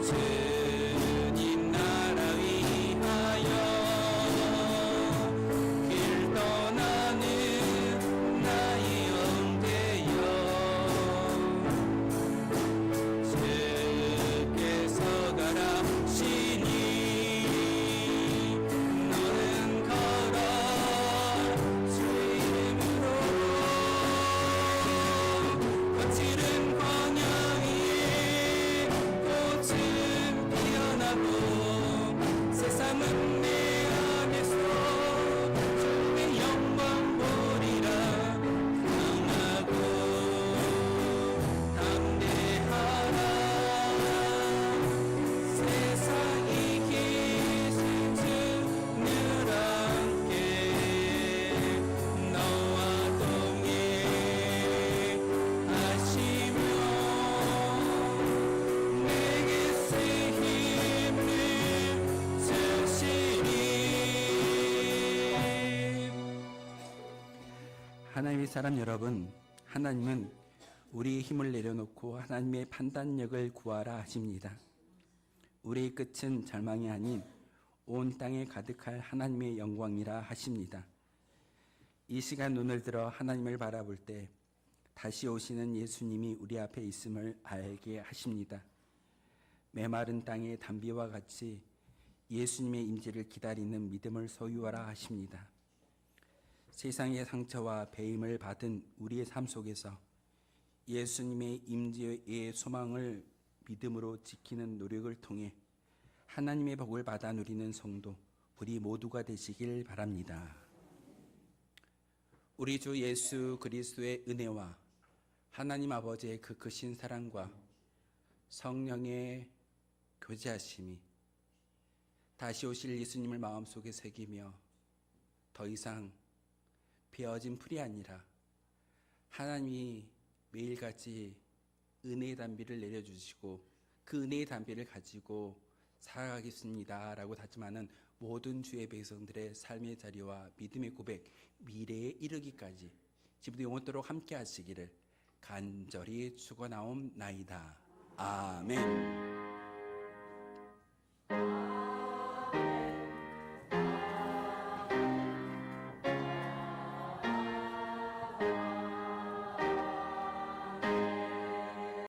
주님 나라 위하여 길 떠나는 나의 영대여 주께서 가라시니 너는 걸어 주의 이름으로 거칠은 광야 위에 꽃은 피어나고 세상은 내 안에서 주의 영광 보리라 강하고 담대하라 세상이 계신 주 늘 함께 너와 동행하시며 내게 새 힘을 주시니 하나님의 사람 여러분, 하나님은 우리의 힘을 내려놓고 하나님의 판단력을 구하라 하십니다. 우리의 끝은 절망이 아닌 온 땅에 가득할 하나님의 영광이라 하십니다. 이 시간 눈을 들어 하나님을 바라볼 때 다시 오시는 예수님이 우리 앞에 있음을 알게 하십니다. 메마른 땅의 단비와 같이 예수님의 임재를 기다리는 믿음을 소유하라 하십니다. 세상의 상처와 배임을 받은 우리의 삶 속에서 예수님의 임재의 소망을 믿음으로 지키는 노력을 통해 하나님의 복을 받아 누리는 성도 우리 모두가 되시길 바랍니다. 우리 주 예수 그리스도의 은혜와 하나님 아버지의 그 크신 사랑과 성령의 교제하심이 다시 오실 예수님을 마음속에 새기며 더 이상 베어진 풀이 아니라 하나님이 매일같이 은혜의 담비를 내려주시고 그 은혜의 담비를 가지고 살아가겠습니다 라고 다짐하는 모든 주의 백성들의 삶의 자리와 믿음의 고백, 미래에 이르기까지 지금도 영원토록 함께 하시기를 간절히 축원하옵나이다. 아멘.